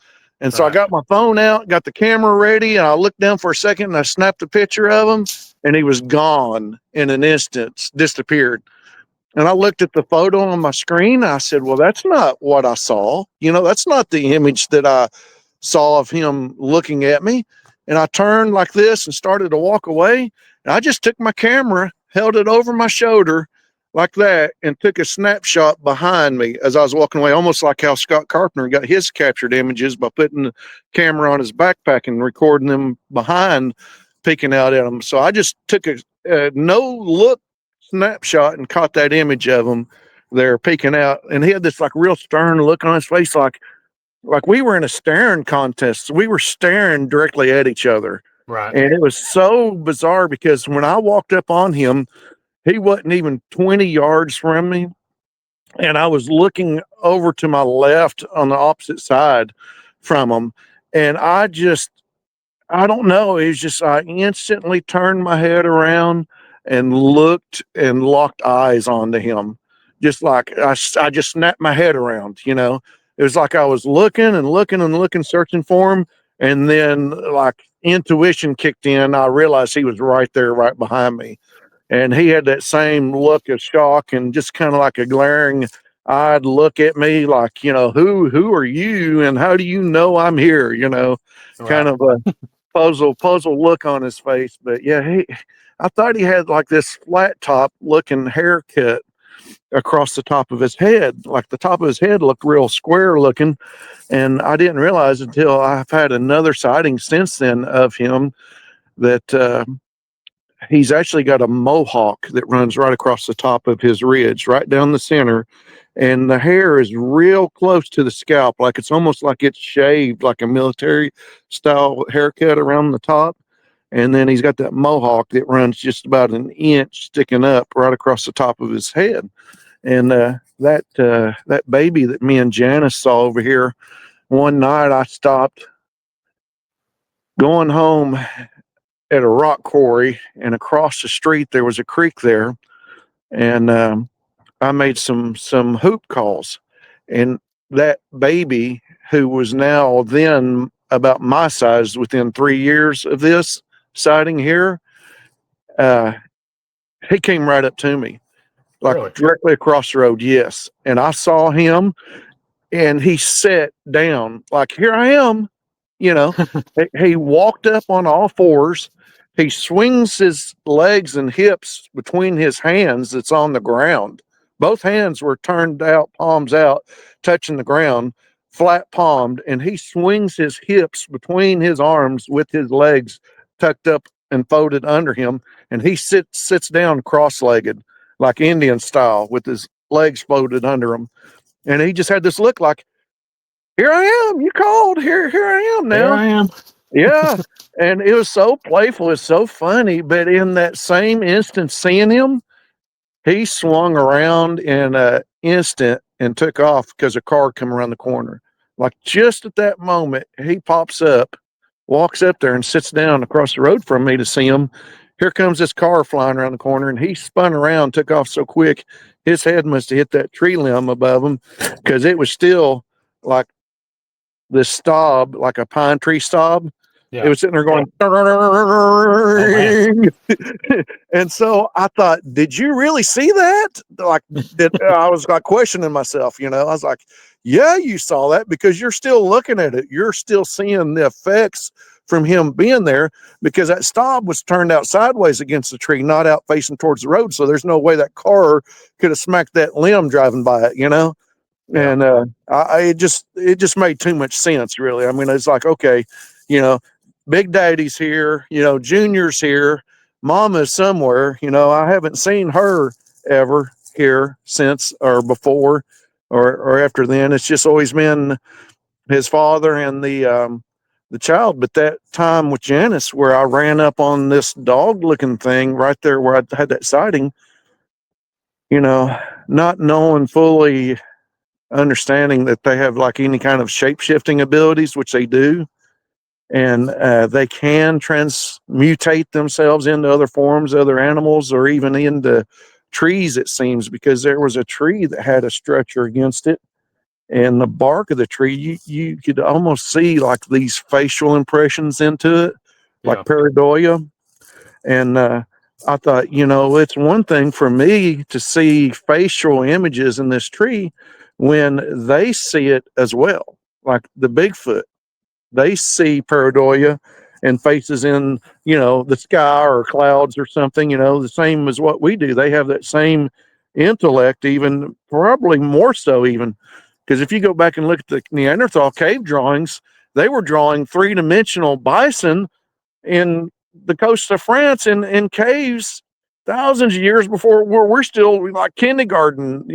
so I got my phone out, got the camera ready, and I looked down for a second, and I snapped a picture of him, and he was gone in an instant, disappeared. And I looked at the photo on my screen. I said, well, that's not what I saw. That's not the image that I saw of him looking at me. And I turned like this and started to walk away. And I just took my camera, held it over my shoulder like that, and took a snapshot behind me as I was walking away, almost like how Scott Carpenter got his captured images by putting the camera on his backpack and recording them behind, peeking out at him. So I just took a no-look snapshot and caught that image of him there peeking out, and he had this like real stern look on his face, like we were in a staring contest. We were staring directly at each other, Right. And it was so bizarre, because when I walked up on him, he wasn't even 20 yards from me, and I was looking over to my left on the opposite side from him, and I don't know. It was just, I instantly turned my head around and looked and locked eyes onto him. Just like I just snapped my head around, It was like I was looking and looking and looking, searching for him. And then like intuition kicked in. I realized he was right there, right behind me. And he had that same look of shock and just kind of like a glaring eyed look at me, like, who are you? And how do you know I'm here? Kind of a puzzle look on his face. But yeah, I thought he had like this flat top looking haircut across the top of his head. Like the top of his head looked real square looking. And I didn't realize until I've had another sighting since then of him that he's actually got a mohawk that runs right across the top of his ridge, right down the center. And the hair is real close to the scalp. Like it's almost like it's shaved, like a military style haircut around the top. And then he's got that mohawk that runs just about an inch sticking up right across the top of his head. And that baby that me and Janice saw over here, one night I stopped going home at a rock quarry, and across the street there was a creek there, and I made some hoop calls, and that baby, who was now then about my size within 3 years of this sighting here, he came right up to me, like Really? directly across the road. Yes. And I saw him and he sat down like, here I am, you know. He walked up on all fours. He swings his legs and hips between his hands that's on the ground. Both hands were turned out, palms out, touching the ground, flat palmed, and he swings his hips between his arms with his legs tucked up and folded under him, and he sits down cross-legged like Indian style with his legs folded under him. And he just had this look like, here I am, you called, here I am Here now. I am. Yeah. And it was so playful, it's so funny. But in that same instant, seeing him, he swung around in an instant and took off because a car come around the corner. Like just at that moment, he pops up, walks up there and sits down across the road from me to see him. Here comes this car flying around the corner, and he spun around, took off so quick, his head must have hit that tree limb above him because it was still like this stub, like a pine tree stub. It Yeah. was sitting there going, Oh man. and so I thought, did you really see that? Like, I was like questioning myself, I was like, yeah, you saw that because you're still looking at it. You're still seeing the effects from him being there because that stub was turned out sideways against the tree, not out facing towards the road. So there's no way that car could have smacked that limb driving by it. Yeah. And it just made too much sense, really. I mean, it's like, okay, Big Daddy's here, Junior's here, Mama's somewhere. I haven't seen her ever here since or before or after then. It's just always been his father and the child. But that time with Janice, where I ran up on this dog-looking thing right there where I had that sighting, not knowing fully, understanding that they have like any kind of shape-shifting abilities, which they do, and they can transmutate themselves into other forms, other animals, or even into trees, it seems, because there was a tree that had a structure against it, and the bark of the tree, you could almost see like these facial impressions into it, like Yeah. pareidolia. And I thought, it's one thing for me to see facial images in this tree when they see it as well, like the Bigfoot. They see pareidolia and faces in, the sky or clouds or something, the same as what we do. They have that same intellect, even probably more so, even because if you go back and look at the Neanderthal cave drawings, they were drawing three-dimensional bison in the coast of France in caves thousands of years before we're still like kindergarten,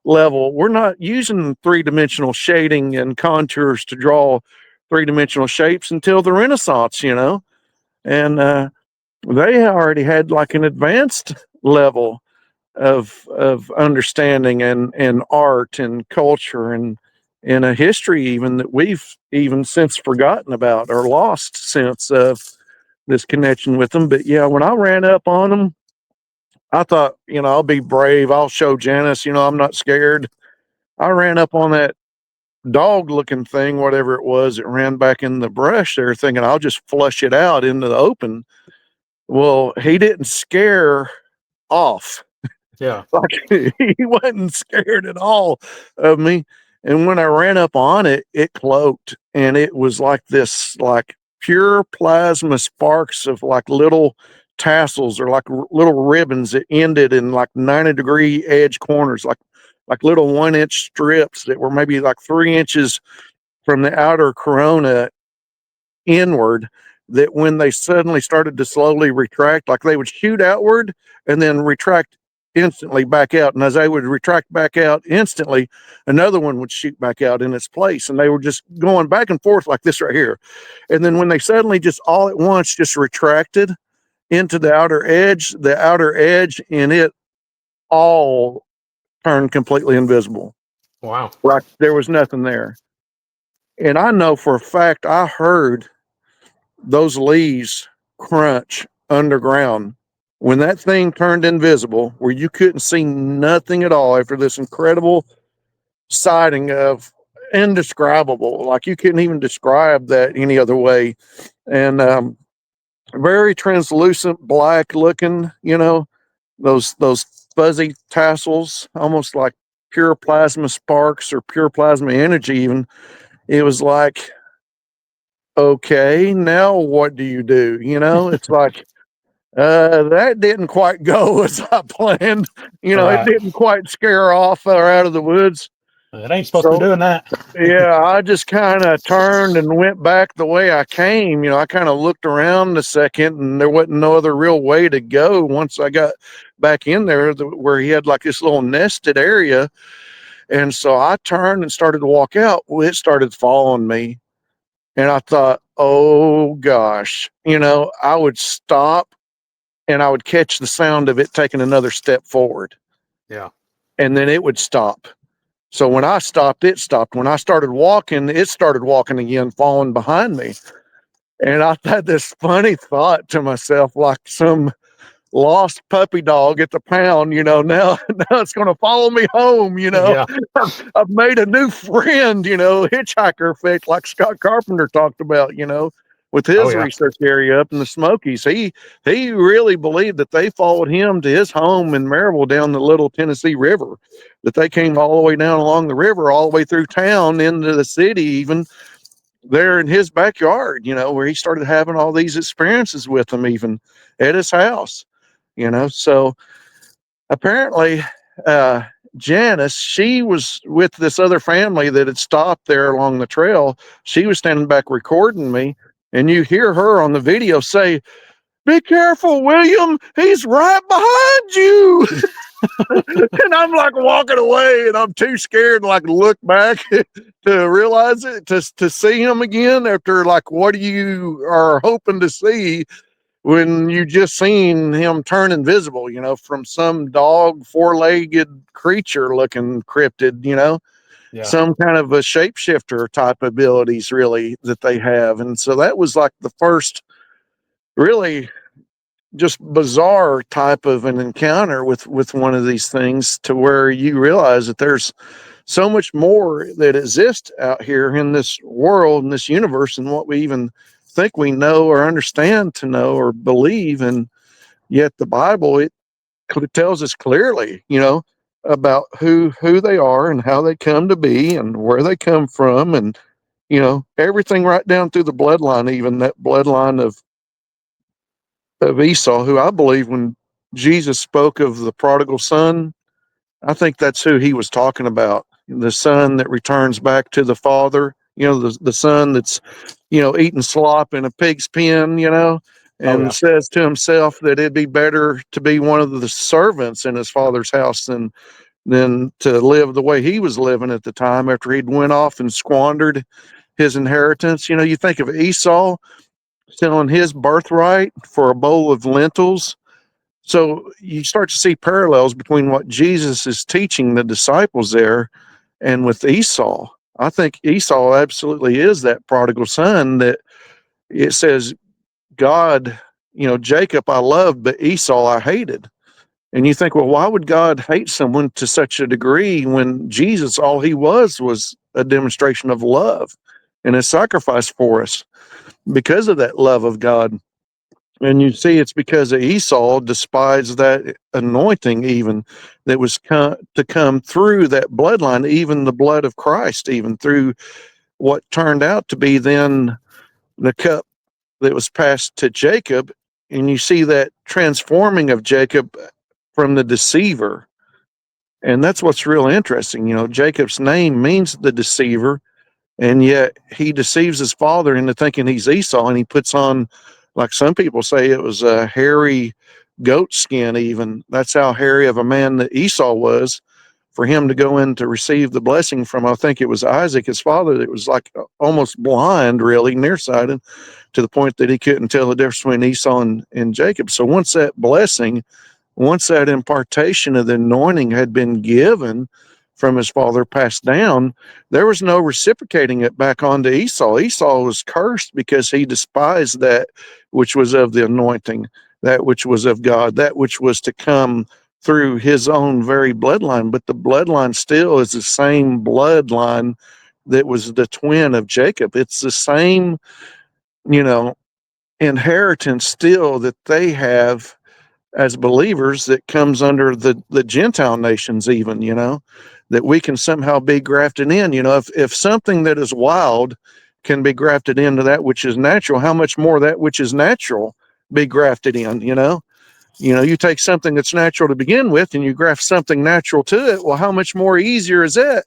level. We're not using three-dimensional shading and contours to draw three-dimensional shapes until the Renaissance, and they already had like an advanced level of understanding and art and culture and a history even that we've even since forgotten about or lost sense of this connection with them. But yeah, when I ran up on them, I thought, I'll be brave. I'll show Janice, I'm not scared. I ran up on that dog looking thing, whatever it was, it ran back in the brush there, thinking I'll just flush it out into the open. Well, he didn't scare off. Yeah. Like he wasn't scared at all of me. And when I ran up on it, it cloaked, and it was like this, like pure plasma sparks of like little tassels or like little ribbons that ended in like 90-degree edge corners, like little 1-inch strips that were maybe like 3 inches from the outer corona inward, that when they suddenly started to slowly retract, like they would shoot outward and then retract instantly back out. And as they would retract back out instantly, another one would shoot back out in its place. And they were just going back and forth like this right here. And then when they suddenly just all at once just retracted into the outer edge, and it all turned completely invisible. Wow. Like there was nothing there. And I know for a fact I heard those leaves crunch underground when that thing turned invisible, where you couldn't see nothing at all after this incredible sighting of indescribable, like you couldn't even describe that any other way. And very translucent black looking, those fuzzy tassels, almost like pure plasma sparks or pure plasma energy even, it was like, okay, now what do you do? It's like, that didn't quite go as I planned. It Right. didn't quite scare off or out of the woods. It ain't supposed to be So doing that. yeah, I just kind of turned and went back the way I came. I kind of looked around a second, and there wasn't no other real way to go once I got back in there, where he had like this little nested area. And so I turned and started to walk out. Well, it started following me. And I thought, oh gosh, I would stop and I would catch the sound of it taking another step forward. Yeah. And then it would stop. So when I stopped, it stopped. When I started walking, it started walking again, following behind me. And I had this funny thought to myself, like some lost puppy dog at the pound, now it's going to follow me home. Yeah. I've made a new friend, hitchhiker effect, like Scott Carpenter talked about, with Oh his yeah. research area up in the Smokies. He really believed that they followed him to his home in Maryville down the Little Tennessee River, that they came all the way down along the river, all the way through town into the city, even there in his backyard, where he started having all these experiences with them, even at his house, So apparently, Janice, she was with this other family that had stopped there along the trail. She was standing back recording me, and you hear her on the video say, "Be careful, William. He's right behind you." And I'm like walking away, and I'm too scared to like look back to realize it, to see him again after like, what you are hoping to see when you just seen him turn invisible, from some dog, four-legged creature looking cryptid, Yeah. some kind of a shapeshifter type abilities really that they have. And so that was like the first really just bizarre type of an encounter with one of these things, to where you realize that there's so much more that exists out here in this world, in this universe, than what we even think we know or understand to know or believe. And yet the Bible, it tells us clearly, about who they are and how they come to be and where they come from, and everything right down through the bloodline, even that bloodline of Esau, who I believe when Jesus spoke of the prodigal son, I think that's who he was talking about. The son that returns back to the father, the son that's, eating slop in a pig's pen, Oh and yeah. says to himself that it'd be better to be one of the servants in his father's house than to live the way he was living at the time, after he'd went off and squandered his inheritance. You think of Esau selling his birthright for a bowl of lentils. So you start to see parallels between what Jesus is teaching the disciples there and with Esau. I think Esau absolutely is that prodigal son that it says, God, Jacob I loved, but Esau I hated. And you think, well, why would God hate someone to such a degree when Jesus, all he was a demonstration of love and a sacrifice for us because of that love of God? And you see, it's because of Esau despised that anointing, even that was to come through that bloodline, even the blood of Christ, even through what turned out to be then the cup that was passed to Jacob. And you see that transforming of Jacob from the deceiver. And that's what's real interesting. Jacob's name means the deceiver, and yet he deceives his father into thinking he's Esau, and he puts on, like some people say, it was a hairy goat skin. Even that's how hairy of a man that Esau was, for him to go in to receive the blessing from, I think it was Isaac, his father, that was like almost blind, really nearsighted, to the point that he couldn't tell the difference between Esau and Jacob. So once that impartation of the anointing had been given from his father, passed down, there was no reciprocating it back onto Esau. Esau was cursed because he despised that which was of the anointing, that which was of God, that which was to come through his own very bloodline. But the bloodline still is the same bloodline that was the twin of Jacob. It's the same, inheritance still that they have as believers, that comes under the Gentile nations, even, that we can somehow be grafted in. If something that is wild can be grafted into that which is natural, how much more that which is natural be grafted in? You take something that's natural to begin with and you graft something natural to it. Well, how much more easier is it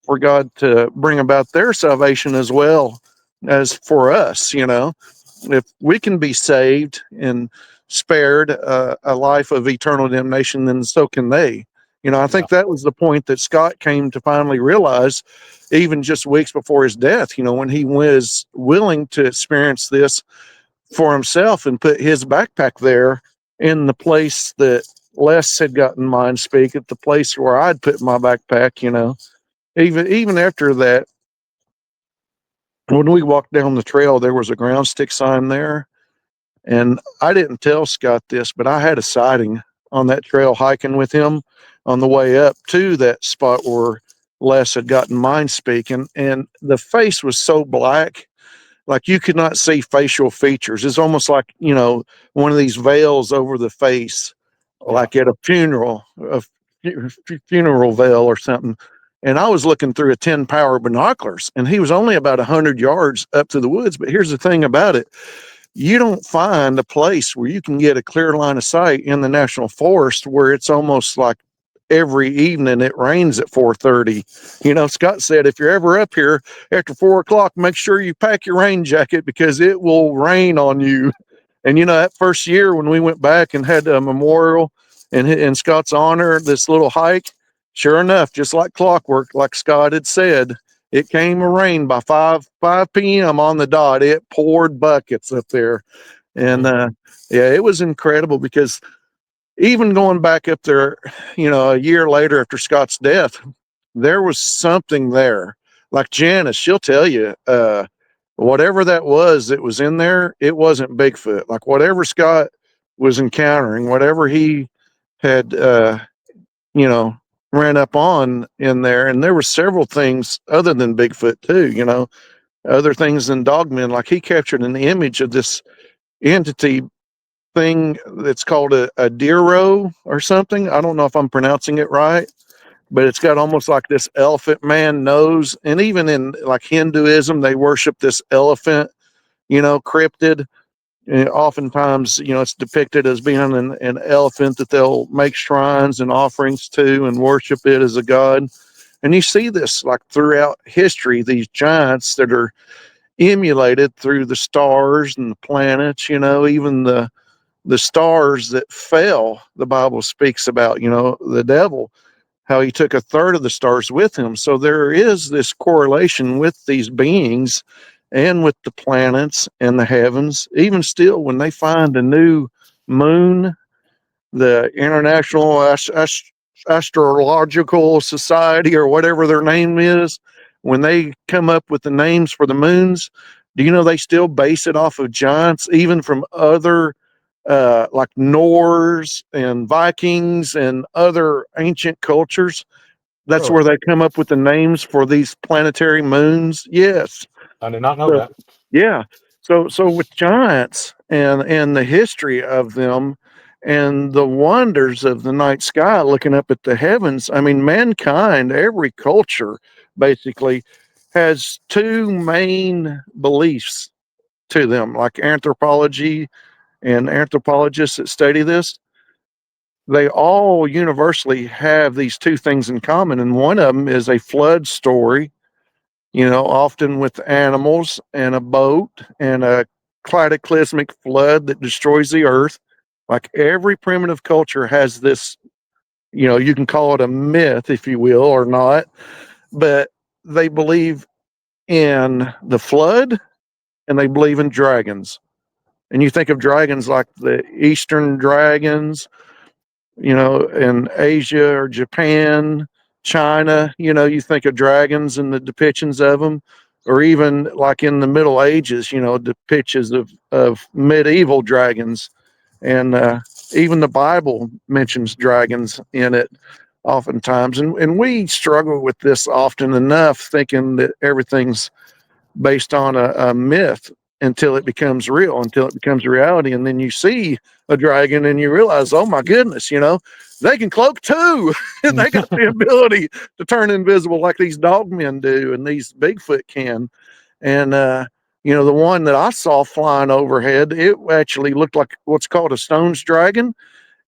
for God to bring about their salvation as well as for us? If we can be saved and spared a life of eternal damnation, then so can they. I think that was the point that Scott came to finally realize, even just weeks before his death, when he was willing to experience this for himself and put his backpack there in the place that Les had gotten mine speak, at the place where I'd put my backpack. Even after that, when we walked down the trail, there was a ground stick sign there. And I didn't tell Scott this, but I had a sighting on that trail hiking with him on the way up to that spot where Les had gotten mine speak. And the face was so black, like you could not see facial features. It's almost like, one of these veils over the face, like at a funeral veil or something. And I was looking through a 10 power binoculars, and he was only about 100 yards up to the woods. But here's the thing about it. You don't find a place where you can get a clear line of sight in the national forest where it's almost like every evening it rains at 4:30. Scott said, if you're ever up here after 4 o'clock, make sure you pack your rain jacket because it will rain on you. And that first year when we went back and had a memorial in Scott's honor, this little hike, sure enough, just like clockwork, like Scott had said, it came a rain by 5 p.m. on the dot. It poured buckets up there. And it was incredible because even going back up there, a year later after Scott's death, there was something there. Like Janice, she'll tell you, whatever that was in there, it wasn't Bigfoot. Like whatever Scott was encountering, whatever he had, ran up on in there. And there were several things other than Bigfoot too, other things than dogmen. Like he captured an image of this entity thing that's called a diro or something. I don't know if I'm pronouncing it right, but it's got almost like this elephant man nose. And even in like Hinduism, they worship this elephant, cryptid. And oftentimes, it's depicted as being an elephant that they'll make shrines and offerings to and worship it as a god. And you see this like throughout history, these giants that are emulated through the stars and the planets, even the stars that fell, the Bible speaks about, the devil, how he took a third of the stars with him. So there is this correlation with these beings and with the planets and the heavens. Even still, when they find a new moon, the International Astrological Society or whatever their name is, when they come up with the names for the moons, do you know they still base it off of giants, even from other like Norse and Vikings and other ancient cultures? That's where they come up with the names for these planetary moons. Yes. I did not know that. Yeah. So with giants and the history of them and the wonders of the night sky looking up at the heavens, I mean, mankind, every culture basically has two main beliefs to them, like anthropology and anthropologists that study this. They all universally have these two things in common. And one of them is a flood story, often with animals and a boat and a cataclysmic flood that destroys the earth. Like every primitive culture has this, you can call it a myth, if you will, or not, but they believe in the flood and they believe in dragons. And you think of dragons like the Eastern dragons, in Asia or Japan, China, you think of dragons and the depictions of them, or even like in the Middle Ages, depictions of medieval dragons. And even the Bible mentions dragons in it oftentimes. And we struggle with this often enough, thinking that everything's based on a myth until it becomes real, until it becomes reality. And then you see a dragon and you realize, oh my goodness, they can cloak too. And they got the ability to turn invisible like these dogmen do and these Bigfoot can. And, the one that I saw flying overhead, it actually looked like what's called a stone's dragon.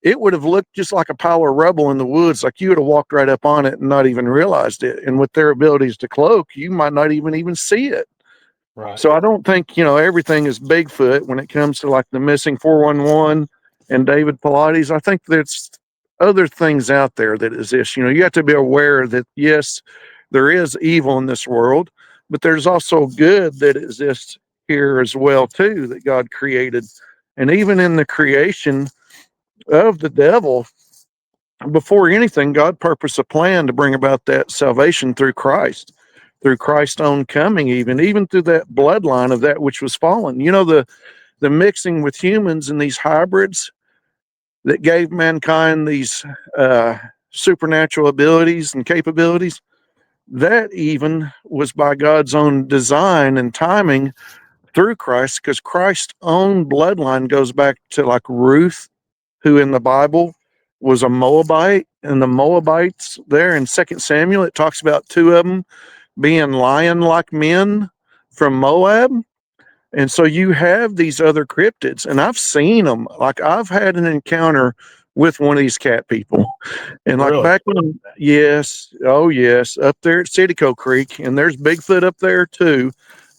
It would have looked just like a pile of rubble in the woods, like you would have walked right up on it and not even realized it. And with their abilities to cloak, you might not even see it. Right. So I don't think, everything is Bigfoot when it comes to like the missing 411 and David Pilates. I think there's other things out there that exist. You have to be aware that, yes, there is evil in this world, but there's also good that exists here as well, too, that God created. And even in the creation of the devil, before anything, God purposed a plan to bring about that salvation through Christ, through Christ's own coming, even through that bloodline of that which was fallen. The mixing with humans and these hybrids that gave mankind these supernatural abilities and capabilities, that even was by God's own design and timing through Christ, because Christ's own bloodline goes back to like Ruth, who in the Bible was a Moabite, and the Moabites there in 2 Samuel, it talks about two of them being lion-like men from Moab. And so you have these other cryptids, and I've seen them. Like I've had an encounter with one of these cat people, and like Really? back when, yes, oh yes, up there at Citico Creek, and there's Bigfoot up there too.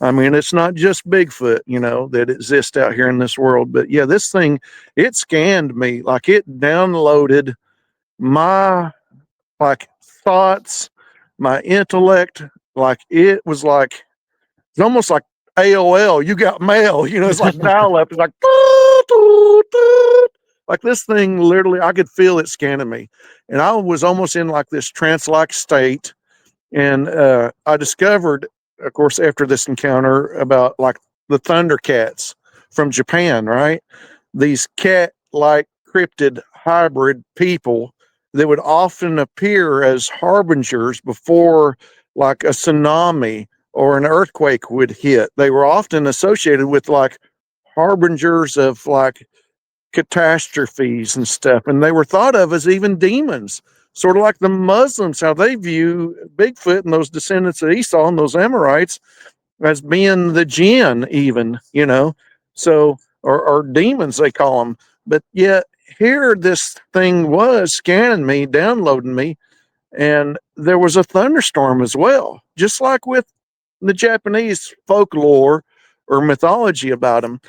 I mean, it's not just Bigfoot, that exists out here in this world, but yeah, this thing, it scanned me, like it downloaded my like thoughts, my intellect, like it was like it's almost like AOL. You got mail, it's like dial up. It's like, like this thing literally, I could feel it scanning me. And I was almost in like this trance like state. And I discovered, of course, after this encounter about like the Thundercats from Japan, right? These cat like cryptid hybrid people that would often appear as harbingers before like a tsunami or an earthquake would hit. They were often associated with like harbingers of like catastrophes and stuff. And they were thought of as even demons, sort of like the Muslims, how they view Bigfoot and those descendants of Esau and those Amorites as being the jinn, even, so, or demons, they call them. But yet, here this thing was scanning me, downloading me, and there was a thunderstorm as well, just like with the Japanese folklore or mythology about them.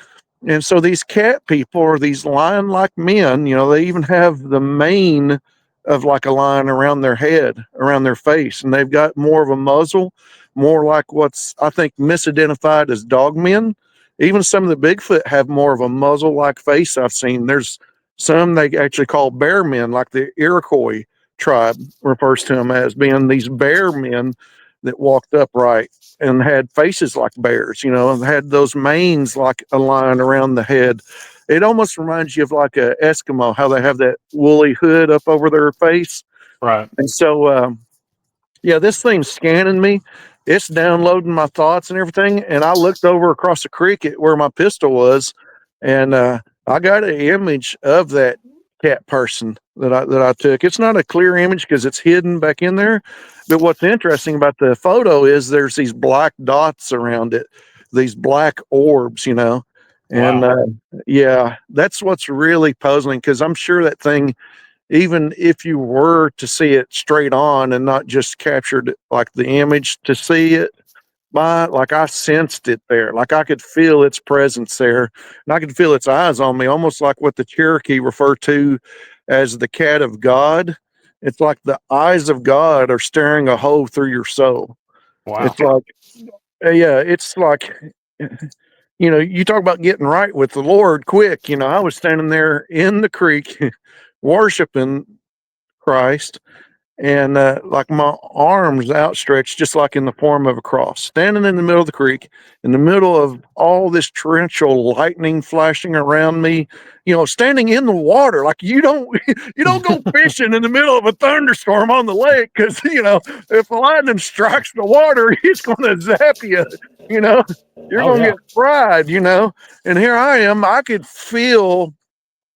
And so these cat people are these lion-like men, they even have the mane of like a lion around their head, around their face, and they've got more of a muzzle, more like what's, I think, misidentified as dogmen. Even some of the Bigfoot have more of a muzzle-like face I've seen. There's some they actually call bear men, like the Iroquois tribe refers to them as being these bear men that walked upright and had faces like bears, and had those manes like a lion around the head. It almost reminds you of like a Eskimo, how they have that woolly hood up over their face. Right. And so, yeah, this thing's scanning me. It's downloading my thoughts and everything. And I looked over across the creek at where my pistol was, and I got an image of that cat person that I took. It's not a clear image because it's hidden back in there. But what's interesting about the photo is there's these black dots around it, these black orbs, And Wow. yeah, that's what's really puzzling, because I'm sure that thing, even if you were to see it straight on and not just captured like the image to see it by, like I sensed it there, like I could feel its presence there, and I could feel its eyes on me, almost like what the Cherokee refer to as the cat of God. It's like the eyes of God are staring a hole through your soul. Wow. It's like, yeah, it's like, you talk about getting right with the Lord quick. I was standing there in the creek worshiping Christ, and like my arms outstretched, just like in the form of a cross, standing in the middle of the creek, in the middle of all this torrential lightning flashing around me, standing in the water. Like you don't you don't go fishing in the middle of a thunderstorm on the lake, because if the lightning strikes the water, it's going to zap you. You're Oh going to yeah. get fried. And here I am. I could feel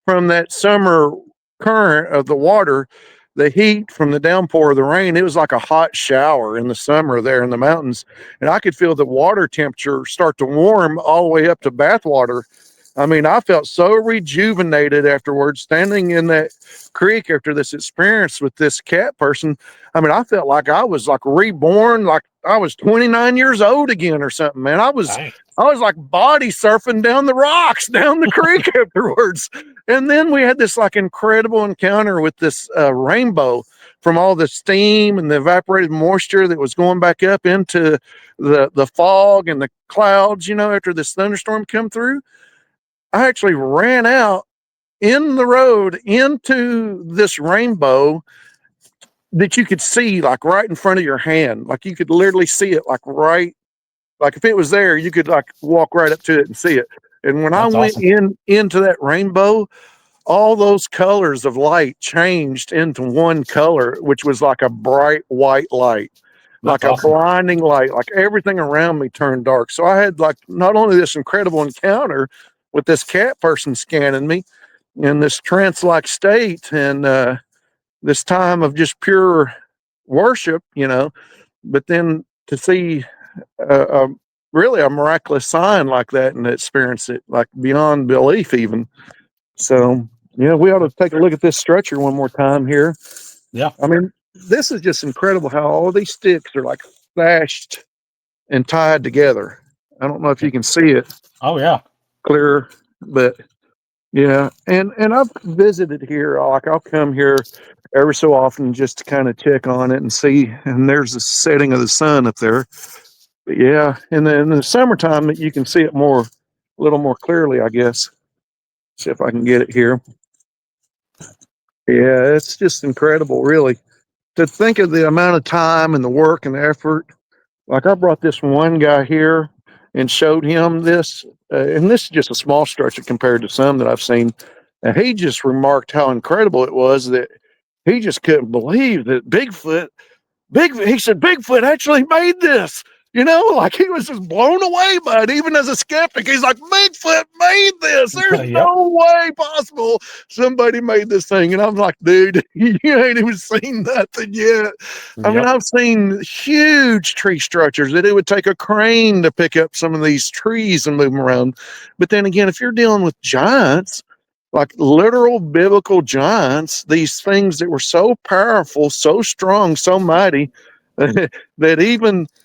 from that summer current of the water, the heat from the downpour of the rain, it was like a hot shower in the summer there in the mountains. And I could feel the water temperature start to warm all the way up to bath water. I mean, I felt so rejuvenated afterwards, standing in that creek after this experience with this cat person. I mean, I felt like I was like reborn, like I was 29 years old again or something, man. Dang. I was like body surfing down the rocks, down the creek afterwards. And then we had this like incredible encounter with this rainbow from all the steam and the evaporated moisture that was going back up into the fog and the clouds, after this thunderstorm come through. I actually ran out in the road into this rainbow that you could see like right in front of your hand. Like you could literally see it like if it was there, you could like walk right up to it and see it. And when That's I went awesome. into that rainbow, all those colors of light changed into one color, which was like a bright white light, like That's a awesome. blinding light, like everything around me turned dark. So I had like not only this incredible encounter with this cat person scanning me in this trance-like state and this time of just pure worship, but then to see a really a miraculous sign like that and experience it like beyond belief even. So yeah, we ought to take a look at this structure one more time here. Yeah. I mean, this is just incredible how all these sticks are like stashed and tied together. I don't know if you can see it Oh yeah. clear, but yeah. And I've visited here. Like I'll come here every so often just to kind of check on it and see. And there's the setting of the sun up there. But yeah, and then in the summertime, you can see it a little more clearly, I guess. See if I can get it here. Yeah, it's just incredible, really, to think of the amount of time and the work and the effort. Like I brought this one guy here and showed him this, and this is just a small structure compared to some that I've seen. And he just remarked how incredible it was that he just couldn't believe that he said Bigfoot actually made this. Like he was just blown away by it. Even as a skeptic, he's like, Bigfoot made this. There's Yep. no way possible somebody made this thing. And I'm like, dude, you ain't even seen nothing yet. I mean, Yep. I've seen huge tree structures that it would take a crane to pick up some of these trees and move them around. But then again, if you're dealing with giants, like literal biblical giants, these things that were so powerful, so strong, so mighty, that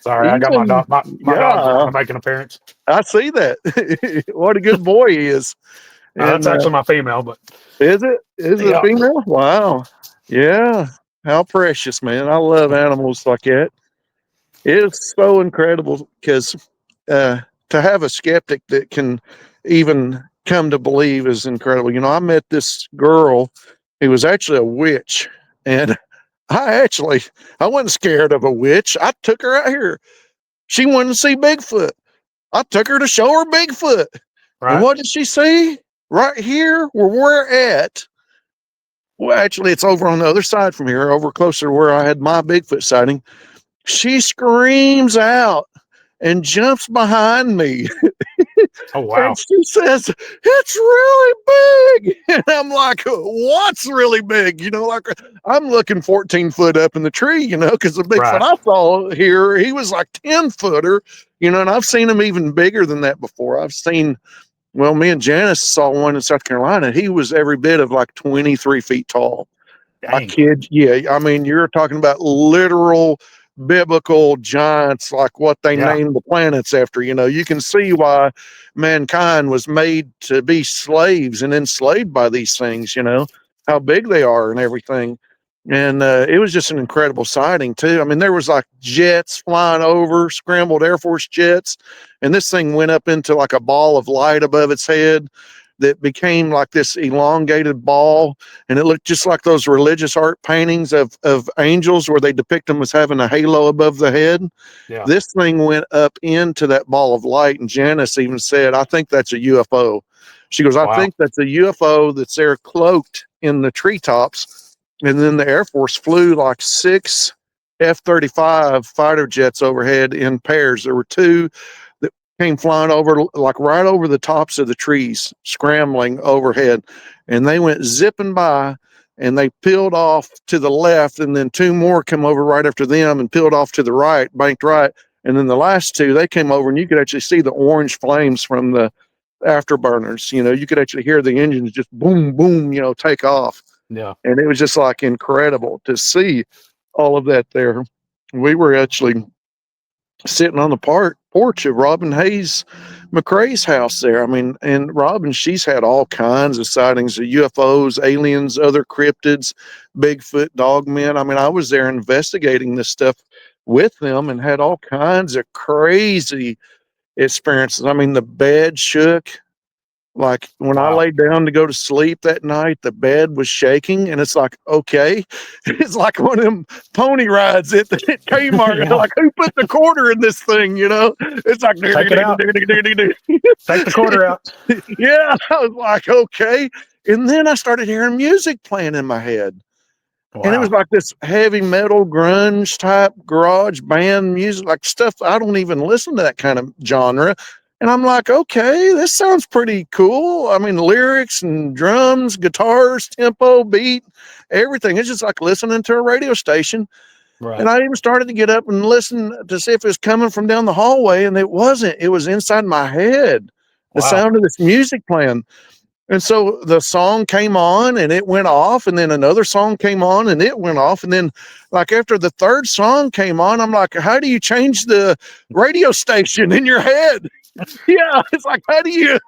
Sorry, I got my even dog. My dog's yeah, wanting to make an appearance. I see that. What a good boy he is. That's And actually my female, but is it a yeah. female? Wow. Yeah. How precious, man. I love animals like that. It's so incredible because to have a skeptic that can even come to believe is incredible. I met this girl who was actually a witch, and I wasn't scared of a witch. I took her out here. She wanted to see Bigfoot. I took her to show her Bigfoot. And Right. what did she see? Right here where we're at. Well, actually, it's over on the other side from here, over closer to where I had my Bigfoot sighting. She screams out and jumps behind me. Oh And wow. she says, it's really big. And I'm like, what's really big? Like I'm looking 14 foot up in the tree, because the Bigfoot Right. I saw here, he was like 10-footer, and I've seen him even bigger than that before. Well, me and Janice saw one in South Carolina. He was every bit of like 23 feet tall. I Dang. kid, yeah. I mean, you're talking about literal biblical giants, like what they Yeah. named the planets after. You can see why mankind was made to be slaves and enslaved by these things. How big they are and everything. And it was just an incredible sighting too. I mean, there was like jets flying over, scrambled Air Force jets, and this thing went up into like a ball of light above its head that became like this elongated ball, and it looked just like those religious art paintings of angels where they depict them as having a halo above the head. Yeah. This thing went up into that ball of light, and Janice even said, I think that's a UFO. She goes, I Wow. think that's a UFO that's there cloaked in the treetops. And then the Air Force flew like 6 F-35 fighter jets overhead in pairs. There were 2 that came flying over, like right over the tops of the trees, scrambling overhead. And they went zipping by and they peeled off to the left, and then two more come over right after them and peeled off to the right, banked right. And then the last two, they came over, and you could actually see the orange flames from the afterburners. You could actually hear the engines just boom, boom, take off. Yeah. And it was just like incredible to see all of that there. We were actually sitting on the porch of Robin Hayes McCrae's house there. I mean, and Robin, she's had all kinds of sightings of UFOs, aliens, other cryptids, Bigfoot, dogmen. I mean, I was there investigating this stuff with them and had all kinds of crazy experiences. I mean, the bed shook. Like when I laid down to go to sleep that night, the bed was shaking, and it's like, okay, it's like one of them pony rides at Kmart. Yeah. Like, who put the quarter in this thing? It's like, Take it out. Take the quarter out. Yeah, I was like, okay. And then I started hearing music playing in my head. Wow. And it was like this heavy metal grunge type garage band music, like stuff. I don't even listen to that kind of genre. And I'm like, okay, this sounds pretty cool. I mean, lyrics and drums, guitars, tempo, beat, everything. It's just like listening to a radio station. Right. And I even started to get up and listen to see if it was coming from down the hallway, and it wasn't. It was inside my head, the sound of this music playing. And so the song came on and it went off, and then another song came on and it went off. And then like after the third song came on, I'm like, how do you change the radio station in your head? Yeah, it's like, how do you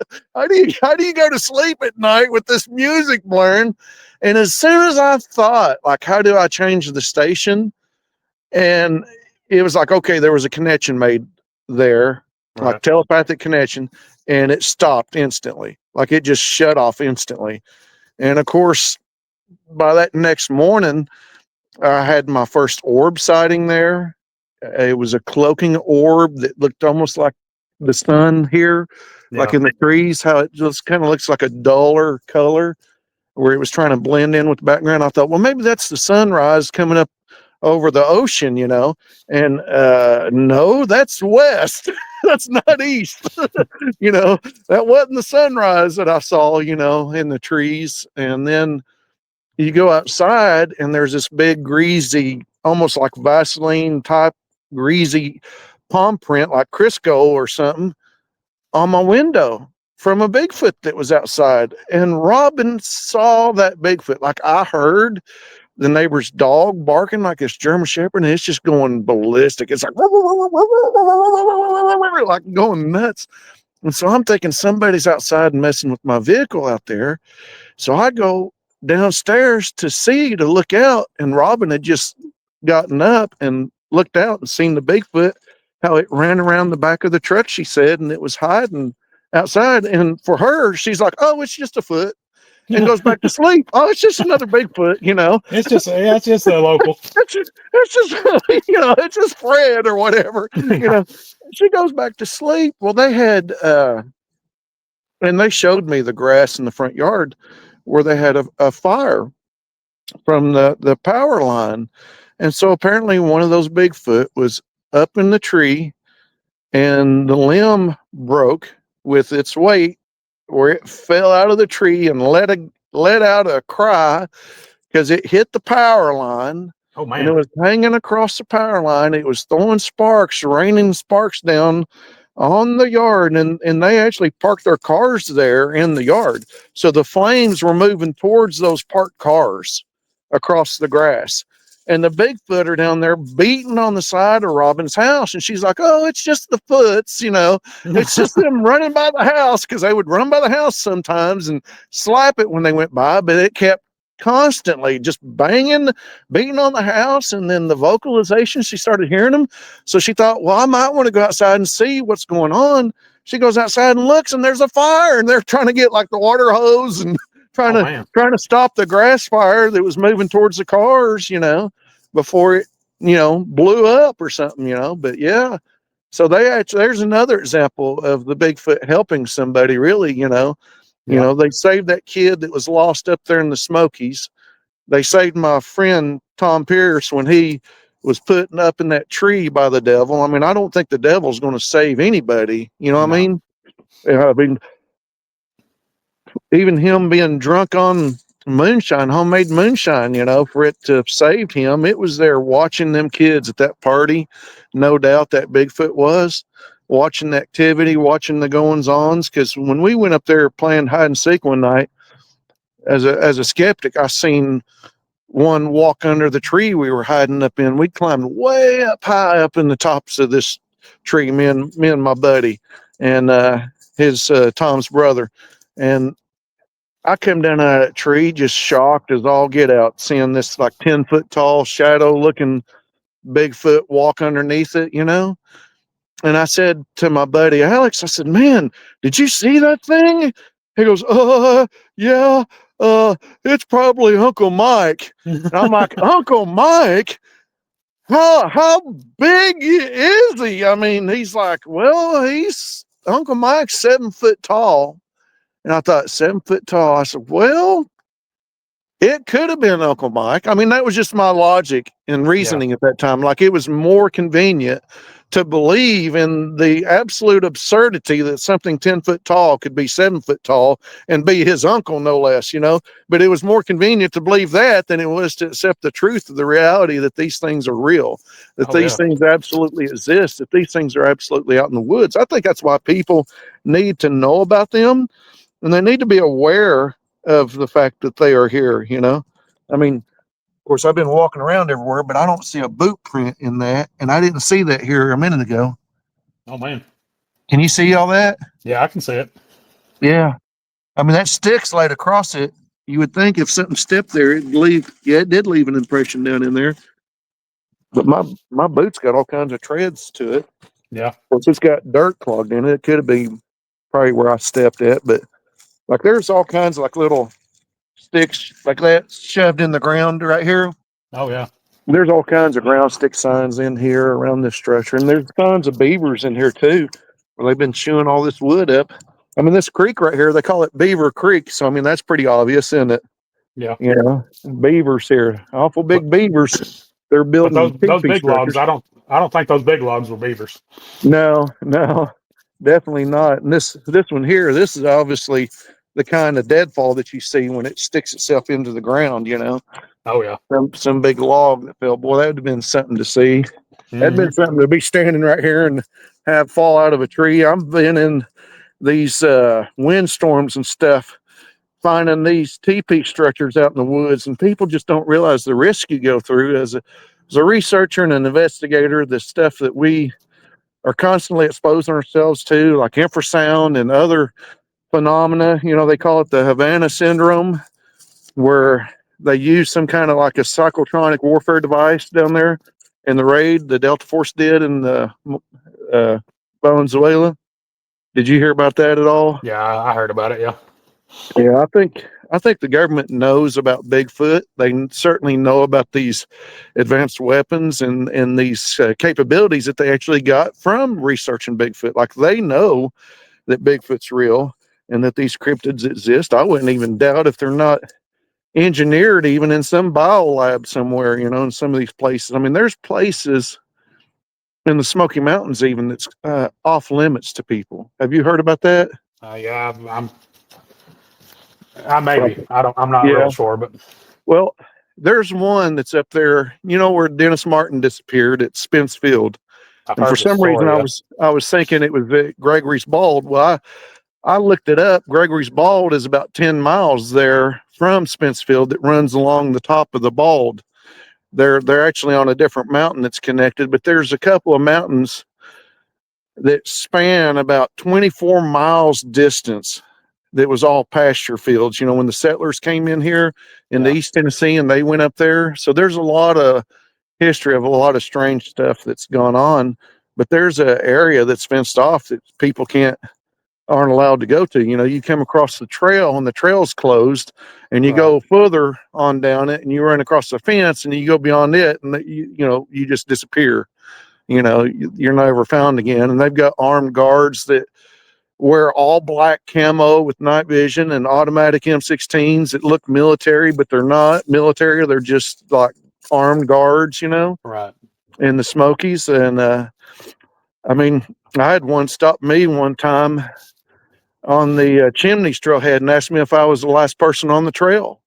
go to sleep at night with this music blaring? And as soon as I thought, like, how do I change the station? And it was like, okay, there was a connection made there, like telepathic connection, and it stopped instantly. Like it just shut off instantly. And of course, by that next morning, I had my first orb sighting there. It was a cloaking orb that looked almost like the sun here, like in the trees, how it just kind of looks like a duller color where it was trying to blend in with the background. I thought, well, maybe that's the sunrise coming up over the ocean, and no, that's west. That's not east. That wasn't the sunrise that I saw, in the trees. And then you go outside and there's this big greasy, almost like Vaseline type greasy palm print, like Crisco or something, on my window from a Bigfoot that was outside. And Robin saw that Bigfoot. Like I heard the neighbor's dog barking like this German Shepherd, and it's just going ballistic. It's like going nuts. And so I'm thinking somebody's outside messing with my vehicle out there. So I go downstairs to look out, and Robin had just gotten up and looked out and seen the Bigfoot, how it ran around the back of the truck, she said, and it was hiding outside. And for her, she's like, oh, it's just a foot. And goes back to sleep. Oh, it's just another Bigfoot, It's just a local. It's just Fred or whatever. She goes back to sleep. Well, they had and they showed me the grass in the front yard where they had a fire from the power line. And so apparently one of those Bigfoot was up in the tree, and the limb broke with its weight, where it fell out of the tree and let out a cry because it hit the power line. Oh man! And it was hanging across the power line. It was throwing sparks, raining sparks down on the yard, and they actually parked their cars there in the yard. So the flames were moving towards those parked cars across the grass. And the Bigfooter down there beating on the side of Robin's house. And she's like, oh, it's just the foots, it's just them running by the house, because they would run by the house sometimes and slap it when they went by, but it kept constantly just beating on the house. And then the vocalization, she started hearing them. So she thought, well, I might want to go outside and see what's going on. She goes outside and looks, and there's a fire, and they're trying to get like the water hose and trying to stop the grass fire that was moving towards the cars, before it, blew up or something, but yeah. So there's another example of the Bigfoot helping somebody, really, they saved that kid that was lost up there in the Smokies. They saved my friend Tom Pierce when he was put up in that tree by the devil. I mean, I don't think the devil's going to save anybody. What I mean? I mean, even him being drunk on moonshine, homemade moonshine, for it to have saved him. It was there watching them kids at that party. No doubt that Bigfoot was watching the activity, watching the goings ons. Because when we went up there playing hide and seek one night, as a skeptic, I seen one walk under the tree we were hiding up in. We climbed way up high up in the tops of this tree, me and my buddy, and his Tom's brother, and I come down out of that tree just shocked as all get out, seeing this like 10-foot tall shadow looking Bigfoot walk underneath it, And I said to my buddy Alex, I said, "Man, did you see that thing?" He goes, yeah, it's probably Uncle Mike." And I'm like, "Uncle Mike? How big is he?" I mean, he's like, "Well, he's Uncle Mike's 7 foot tall." And I thought, 7 foot tall. I said, "Well, it could have been Uncle Mike." I mean, that was just my logic and reasoning at that time. Like, it was more convenient to believe in the absolute absurdity that something 10 foot tall could be 7 foot tall and be his uncle, no less, But it was more convenient to believe that than it was to accept the truth of the reality that these things are real, that these things absolutely exist, that these things are absolutely out in the woods. I think that's why people need to know about them, and they need to be aware of the fact that they are here, I mean, of course, I've been walking around everywhere, but I don't see a boot print in that, and I didn't see that here a minute ago. Oh, man. Can you see all that? Yeah, I can see it. Yeah. I mean, that stick's laid across it. You would think if something stepped there, it'd leave. Yeah, it did leave an impression down in there. But my boot's got all kinds of treads to it. Yeah. Of course, it's got dirt clogged in it. It could have been probably where I stepped at, but like there's all kinds of like little sticks like that shoved in the ground right here. Oh, yeah. There's all kinds of ground stick signs in here around this structure, and there's tons of beavers in here too, where they've been chewing all this wood up. I mean, this creek right here, they call it Beaver Creek, so I mean that's pretty obvious, isn't it? Yeah. Beavers here, awful big beavers. They're building those big structures. logs. I don't think those big logs were beavers. No, definitely not. And this one here, this is obviously the kind of deadfall that you see when it sticks itself into the ground. Oh, yeah. Some big log that fell. Boy, that would have been something to see. That'd been something to be standing right here and have fall out of a tree. I've been in these windstorms and stuff, finding these teepee structures out in the woods, and people just don't realize the risk you go through as a researcher and an investigator. The stuff that we are constantly exposing ourselves to, like infrasound and other phenomena. They call it the Havana syndrome, where they use some kind of like a cyclotronic warfare device down there in the raid the Delta Force did in the Venezuela. Did you hear about that at all? Yeah, I heard about it. Yeah. Yeah, I think the government knows about Bigfoot. They certainly know about these advanced weapons and these capabilities that they actually got from researching Bigfoot. Like, they know that Bigfoot's real and that these cryptids exist. I wouldn't even doubt if they're not engineered even in some bio lab somewhere, in some of these places. I mean, there's places in the Smoky Mountains even that's off limits to people. Have you heard about that? Yeah, I maybe. I'm not real sure, but well, there's one that's up there, where Dennis Martin disappeared at Spence Field. And for some reason, I was thinking it was Gregory's Bald. Well, I looked it up. Gregory's Bald is about 10 miles there from Spencefield that runs along the top of the Bald. They're actually on a different mountain that's connected, but there's a couple of mountains that span about 24 miles distance that was all pasture fields. When the settlers came in here in the East Tennessee and they went up there. So there's a lot of history of a lot of strange stuff that's gone on, but there's an area that's fenced off that people aren't allowed to go to. You come across the trail and the trail's closed, and you go further on down it and you run across the fence and you go beyond it, and you just disappear. You're never found again. And they've got armed guards that wear all black camo with night vision and automatic M16s that look military, but they're not military. They're just like armed guards, right. in the Smokies. And I mean, I had one stop me one time on the Chimneys trailhead and asked me if I was the last person on the trail.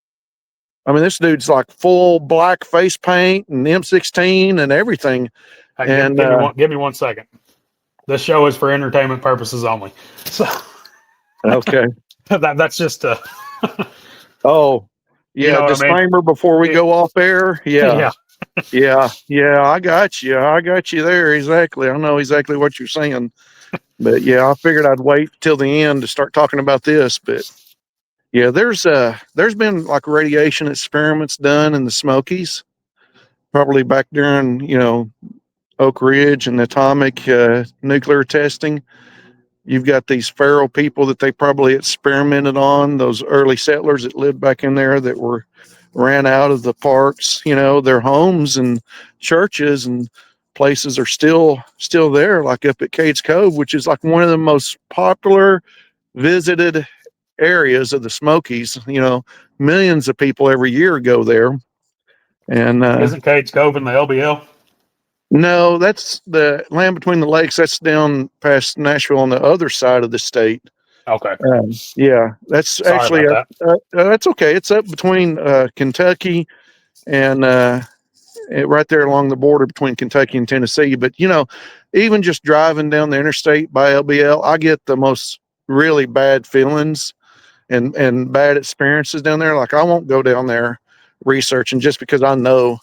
I mean, this dude's like full black face paint and M16 and everything. Hey, And give me 1 second. This show is for entertainment purposes only. So okay. that's just Oh, you yeah. know what I mean? Disclaimer before we go off air. Yeah. Yeah. Yeah. I got you. I got you there. Exactly. I know exactly what you're saying. But yeah, I figured I'd wait till the end to start talking about this. But yeah, there's been like radiation experiments done in the Smokies, probably back during, Oak Ridge and atomic nuclear testing. You've got these feral people that they probably experimented on, those early settlers that lived back in there that were ran out of the parks, their homes and churches and places are still there, like up at Cades Cove, which is like one of the most popular visited areas of the Smokies. Millions of people every year go there. And Isn't Cades Cove in the LBL? no, that's the Land Between the Lakes. That's down past Nashville on the other side of the state. Okay. Yeah, that's Sorry actually about that. that's okay. It's up between Kentucky and right there along the border between Kentucky and Tennessee. But even just driving down the interstate by LBL, I get the most really bad feelings and bad experiences down there. Like I won't go down there researching just because I know.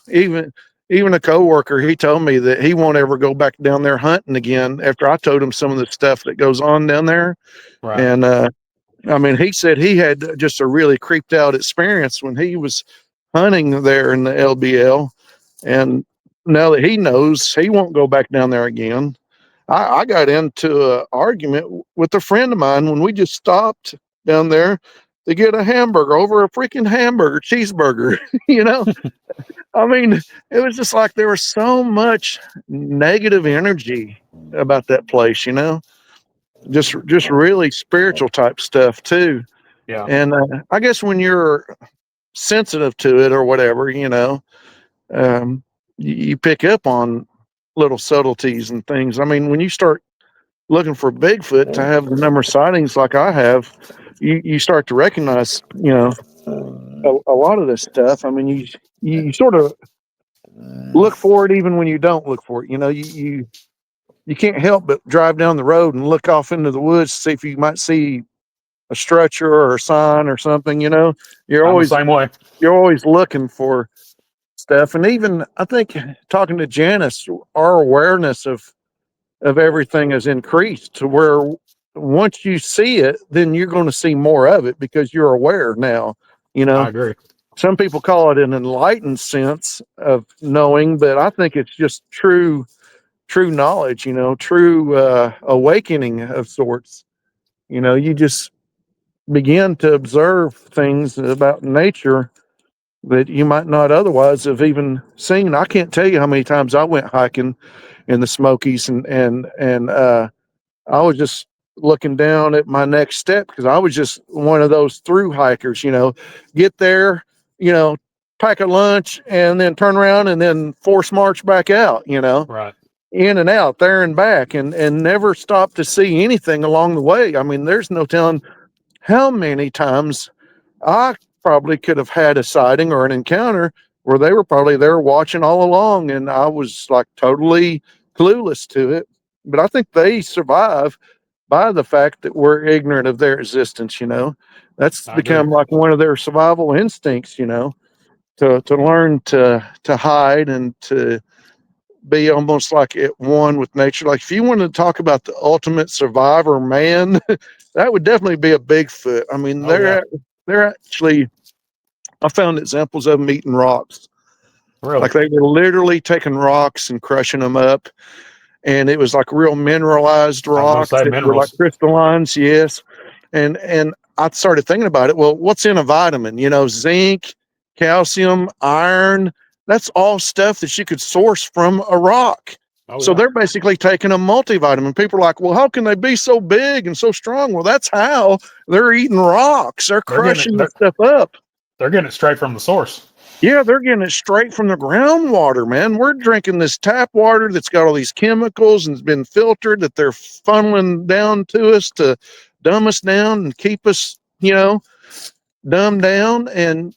Even a coworker, he told me that he won't ever go back down there hunting again after I told him some of the stuff that goes on down there. Right. And I mean, he said he had just a really creeped out experience when he was hunting there in the LBL. And now that he knows, he won't go back down there again. I got into an argument with a friend of mine when we just stopped down there to get a hamburger over a freaking hamburger cheeseburger. I mean, it was just like there was so much negative energy about that place, just really spiritual type stuff too. Yeah. And I guess when you're sensitive to it or whatever, you pick up on little subtleties and things. I mean, when you start looking for Bigfoot to have the number of sightings like I have, you start to recognize, a lot of this stuff. I mean, you sort of look for it even when you don't look for it. You can't help but drive down the road and look off into the woods to see if you might see a structure or a sign or something. You're I'm the always same way. you're always looking for stuff. And even I think talking to Janice, our awareness of everything has increased to where once you see it, then you're going to see more of it because you're aware now. I agree. Some people call it an enlightened sense of knowing, but I think it's just true knowledge, true awakening of sorts. You just begin to observe things about nature that you might not otherwise have even seen. I can't tell you how many times I went hiking in the Smokies and I was just looking down at my next step because I was just one of those through hikers, get there, pack a lunch and then turn around and then force march back out, Right. in and out there and back and never stop to see anything along the way. I mean, there's no telling how many times I probably could have had a sighting or an encounter where they were probably there watching all along and I was like totally clueless to it. But I think they survive by the fact that we're ignorant of their existence. That's I agree. become like one of their survival instincts, to learn to hide and to be almost like at one with nature. Like if you wanted to talk about the ultimate survivor man, that would definitely be a Bigfoot. I mean, they're actually, I found examples of them eating rocks. Really? Like they were literally taking rocks and crushing them up. And it was like real mineralized rocks say that were like minerals. crystallines. Yes. And I started thinking about it. Well, what's in a vitamin? Zinc, calcium, iron. That's all stuff that you could source from a rock. Oh, So yeah. they're basically taking a multivitamin. People are like, well, how can they be so big and so strong? Well, that's how they're eating rocks. They're crushing this stuff up. They're getting it straight from the source. Yeah, they're getting it straight from the groundwater, man. We're drinking this tap water that's got all these chemicals and it's been filtered that they're funneling down to us to dumb us down and keep us, dumbed down. And,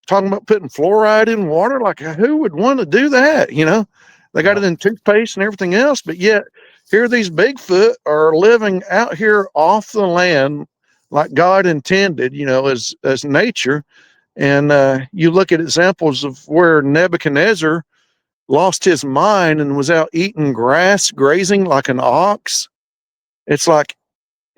talking about putting fluoride in water. Like, who would want to do that? They got it in toothpaste and everything else, but yet here these Bigfoot are living out here off the land like God intended, as nature. And you look at examples of where Nebuchadnezzar lost his mind and was out eating grass, grazing like an ox. It's like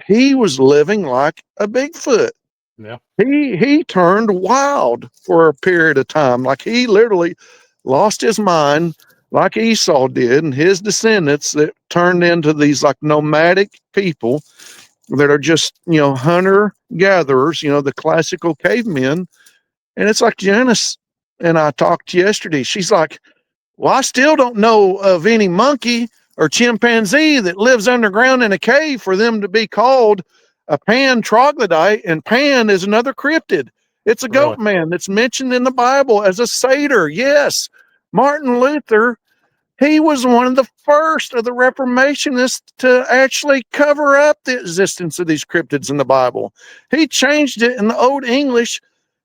he was living like a Bigfoot. Yeah. He turned wild for a period of time. Like, he literally lost his mind like Esau did, and his descendants that turned into these like nomadic people that are just, hunter gatherers, the classical cavemen. And it's like Janice and I talked yesterday. She's like, well, I still don't know of any monkey or chimpanzee that lives underground in a cave for them to be called a pan troglodyte. And pan is another cryptid. It's a goat man that's mentioned in the Bible as a satyr. Yes. Martin Luther, he was one of the first of the Reformationists to actually cover up the existence of these cryptids in the Bible. He changed it in the Old English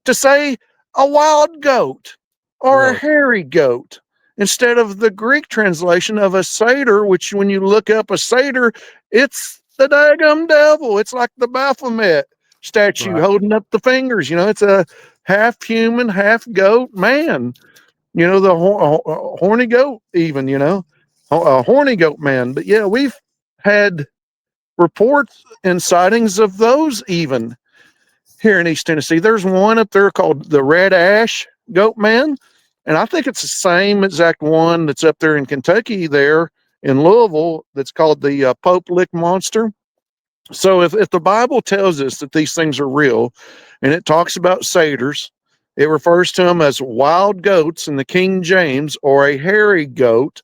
to say a wild goat or a hairy goat instead of the Greek translation of a satyr, which when you look up a satyr, it's the daggum devil. It's like the Baphomet statue holding up the fingers. It's a half human, half goat man. The horny goat even, a horny goat man. But yeah, we've had reports and sightings of those even here in East Tennessee. There's one up there called the Red Ash Goat Man. And I think it's the same exact one that's up there in Kentucky there in Louisville that's called the Pope Lick Monster. So if the Bible tells us that these things are real and it talks about satyrs, it refers to them as wild goats in the King James or a hairy goat.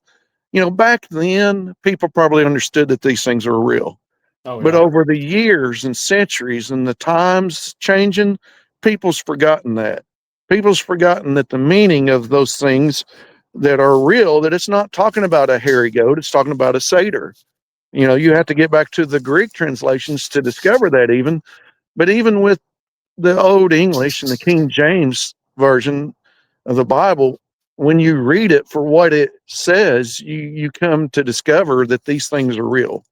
Back then, people probably understood that these things are real. But over the years and centuries and the times changing, people's forgotten that. People's forgotten that the meaning of those things that are real, that it's not talking about a hairy goat, it's talking about a satyr. You have to get back to the Greek translations to discover that even. But even with the Old English and the King James version of the Bible, when you read it for what it says, you come to discover that these things are real.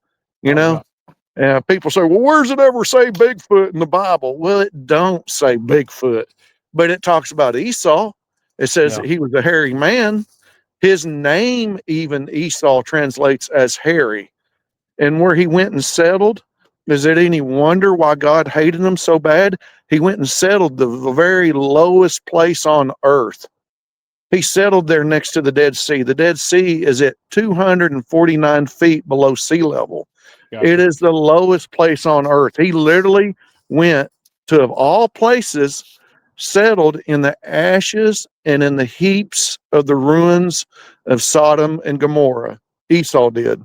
People say, well, where's it ever say Bigfoot in the Bible? Well, it don't say Bigfoot, but it talks about Esau. It says that he was a hairy man. His name, even Esau, translates as hairy. And where he went and settled, is it any wonder why God hated him so bad? He went and settled the very lowest place on earth. He settled there next to the Dead Sea. The Dead Sea is at 249 feet below sea level. Gotcha. It is the lowest place on earth. He literally went to, of all places, settled in the ashes and in the heaps of the ruins of Sodom and Gomorrah. Esau did.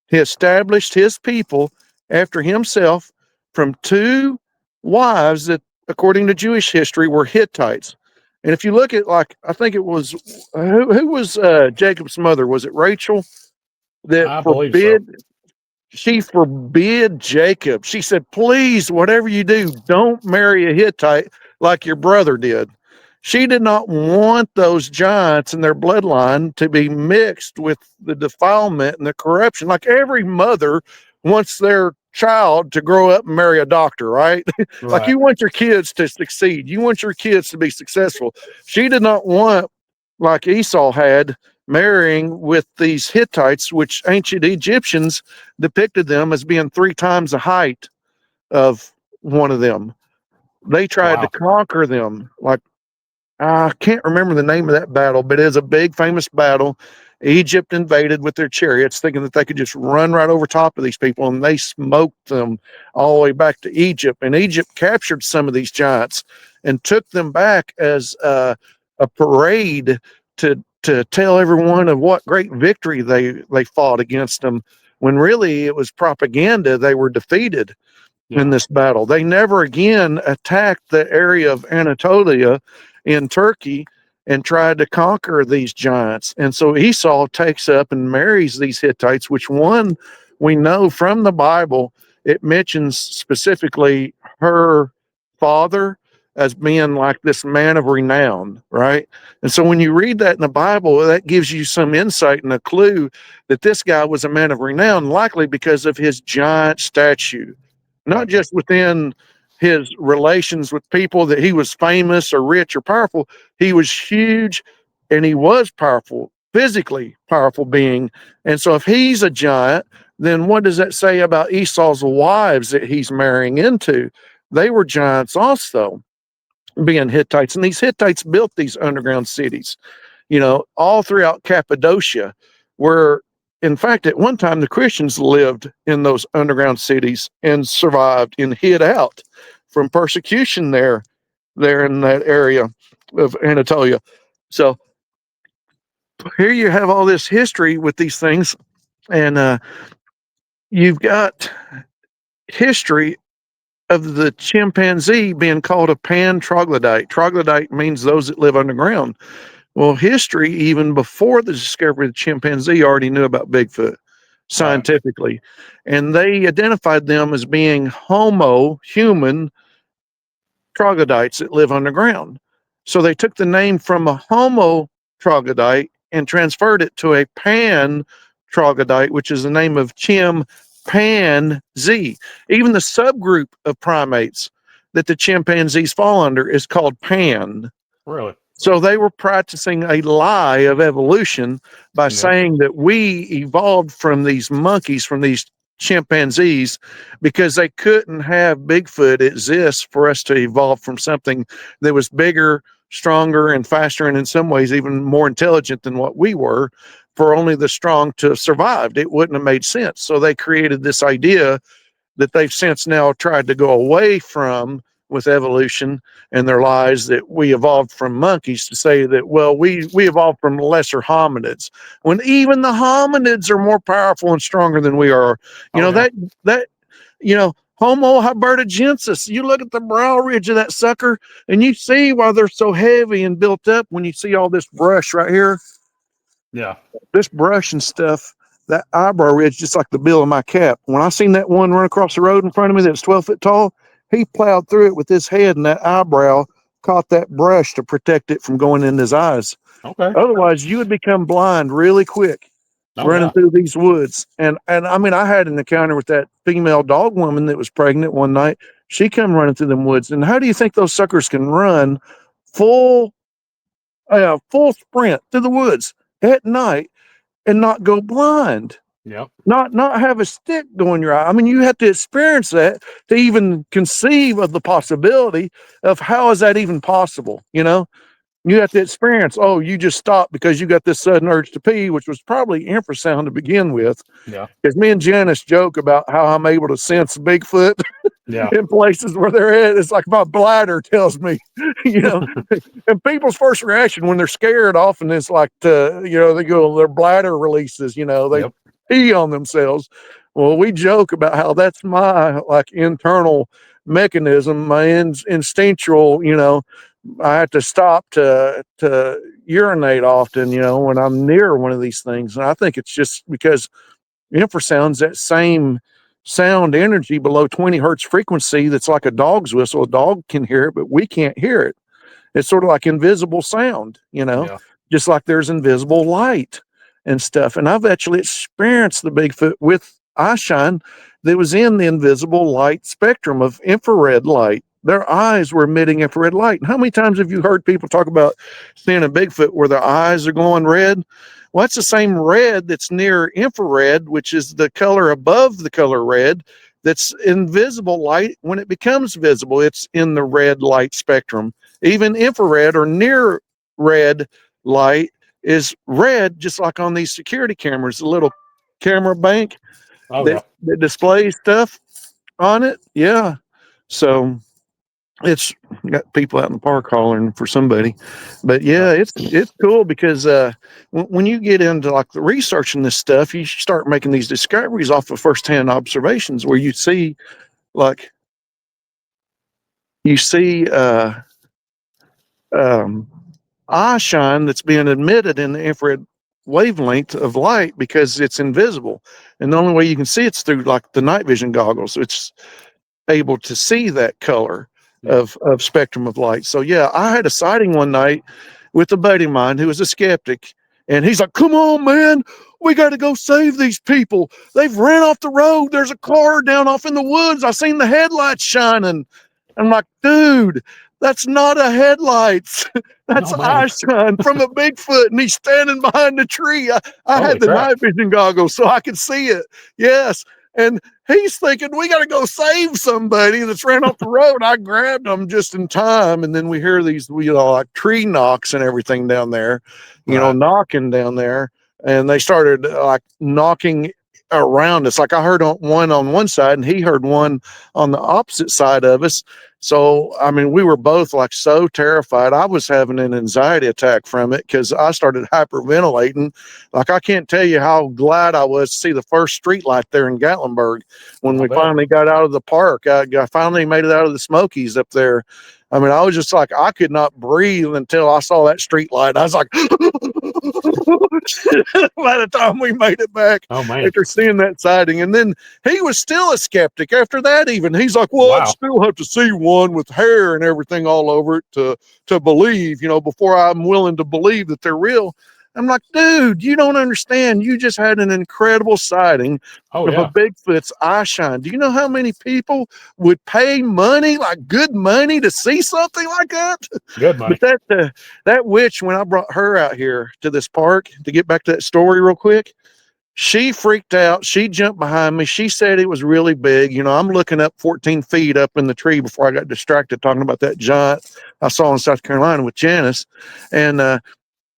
He established his people after himself from two wives that, according to Jewish history, were Hittites. And if you look at, like, I think it was, who was Jacob's mother? Was it Rachel? That forbid, she forbid Jacob. She said, please, whatever you do, don't marry a Hittite like your brother did. She did not want those giants in their bloodline to be mixed with the defilement and the corruption. Like every mother wants their child to grow up and marry a doctor, right? Like you want your kids to succeed. You want your kids to be successful. She did not want, like Esau had, marrying with these Hittites, which ancient Egyptians depicted them as being 3 times the height of one of them. They tried to conquer them. Like, I can't remember the name of that battle, but it is a big famous battle. Egypt invaded with their chariots, thinking that they could just run right over top of these people, and they smoked them all the way back to Egypt. And Egypt captured some of these giants and took them back as a parade to tell everyone of what great victory they fought against them, when really it was propaganda. They were defeated in this battle. They never again attacked the area of Anatolia in Turkey and tried to conquer these giants. And so Esau takes up and marries these Hittites, which one we know from the Bible, it mentions specifically her father as being like this man of renown, right? And so when you read that in the Bible, that gives you some insight and a clue that this guy was a man of renown, likely because of his giant statue, not Gotcha. just within his relations with people that he was famous or rich or powerful. He was huge and he was powerful, physically powerful being. And so if he's a giant, then what does that say about Esau's wives that he's marrying into? They were giants also, being Hittites. And these Hittites built these underground cities, all throughout Cappadocia, where, in fact, at one time the Christians lived in those underground cities and survived and hid out from persecution there in that area of Anatolia. So here you have all this history with these things, and you've got history of the chimpanzee being called a pan troglodyte. Troglodyte means those that live underground. Well, history, even before the discovery of the chimpanzee, already knew about Bigfoot scientifically. And they identified them as being human troglodytes that live underground. So they took the name from a homo troglodyte and transferred it to a pan troglodyte, which is the name of chimpanzee. Even the subgroup of primates that the chimpanzees fall under is called pan. Really? So they were practicing a lie of evolution by saying that we evolved from these monkeys, from these chimpanzees, because they couldn't have Bigfoot exist for us to evolve from something that was bigger, stronger, and faster, and in some ways even more intelligent than what we were, for only the strong to have survived. It wouldn't have made sense. So they created this idea that they've since now tried to go away from with evolution and their lies, that we evolved from monkeys, to say that, well, we evolved from lesser hominids, when even the hominids are more powerful and stronger than we are. Homo hybertigensis, you look at the brow ridge of that sucker and you see why they're so heavy and built up. When you see all this brush right here, this brush and stuff, that eyebrow ridge, just like the bill of my cap. When I seen that one run across the road in front of me that's 12 foot tall, he plowed through it with his head, and that eyebrow caught that brush to protect it from going in his eyes. Okay. Otherwise, you would become blind really quick running through these woods. And I mean, I had an encounter with that female dog woman that was pregnant one night. She come running through them woods. And how do you think those suckers can run full sprint through the woods at night and not go blind? Yep. Not have a stick go in your eye. I mean, you have to experience that to even conceive of the possibility of how is that even possible. You have to experience, oh, you just stopped because you got this sudden urge to pee, which was probably infrasound to begin with. Yeah. Because me and Janice joke about how I'm able to sense Bigfoot in places where they're at. It's like my bladder tells me, and people's first reaction when they're scared often is like, they go, their bladder releases, they pee on themselves. Well, we joke about how that's my internal mechanism, my instinctual, I have to stop to urinate often, when I'm near one of these things. And I think it's just because infrasound's that same sound energy below 20 hertz frequency that's like a dog's whistle. A dog can hear it, but we can't hear it. It's sort of like invisible sound, just like there's invisible light and stuff. And I've actually experienced the Bigfoot with eyeshine that was in the invisible light spectrum of infrared light. Their eyes were emitting infrared light. And how many times have you heard people talk about seeing a Bigfoot where their eyes are going red? Well, that's the same red that's near infrared, which is the color above the color red, that's invisible light. When it becomes visible, it's in the red light spectrum. Even infrared or near red light is red, just like on these security cameras, the little camera bank that displays stuff on it. Yeah. So it's got people out in the park hollering for somebody, but yeah, it's cool because when you get into like the researching this stuff, you start making these discoveries off of firsthand observations where you see eye shine that's being emitted in the infrared wavelength of light because it's invisible, and the only way you can see it's through like the night vision goggles. So it's able to see that color of spectrum of light. So yeah, I had a sighting one night with a buddy of mine who was a skeptic, and he's like, "Come on, man, we got to go save these people. They've ran off the road. There's a car down off in the woods. I seen the headlights shining." I'm like, "Dude, that's not a headlights. That's No, man. eye shine from a Bigfoot, and he's standing behind the tree." I Holy had the crap. night vision goggles so I could see it. Yes. And he's thinking, we got to go save somebody that's ran off the road. I grabbed him just in time. And then we hear these, like tree knocks and everything down there, Right. knocking down there. And they started like knocking around us. Like I heard one on one side and he heard one on the opposite side of us. So, I mean, we were both like so terrified. I was having an anxiety attack from it because I started hyperventilating. Like, I can't tell you how glad I was to see the first street light there in Gatlinburg when we finally got out of the park. I finally made it out of the Smokies up there. I mean, I was just like, I could not breathe until I saw that street light. I was like, by the time we made it back after seeing that sighting. And then he was still a skeptic after that, even. He's like, well, I'd still have to see one with hair and everything all over it to believe, before I'm willing to believe that they're real. I'm like, dude, you don't understand. You just had an incredible sighting of a Bigfoot's eye shine. Do you know how many people would pay money, like good money, to see something like that? Good money. But that witch, when I brought her out here to this park, to get back to that story real quick, she freaked out. She jumped behind me. She said it was really big. I'm looking up 14 feet up in the tree before I got distracted talking about that giant I saw in South Carolina with Janice. And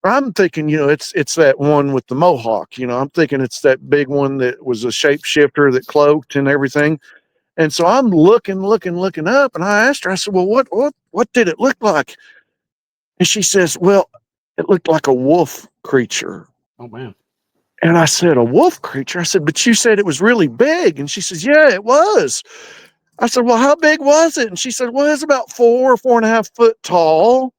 I'm thinking, it's that one with the mohawk. I'm thinking it's that big one that was a shapeshifter that cloaked and everything. And so I'm looking up, and I asked her, I said, well, what did it look like? And she says, well, it looked like a wolf creature. Oh, man. And I said, a wolf creature? I said, but you said it was really big. And she says, yeah, it was. I said, well, how big was it? And she said, well, it's about 4.5 foot tall.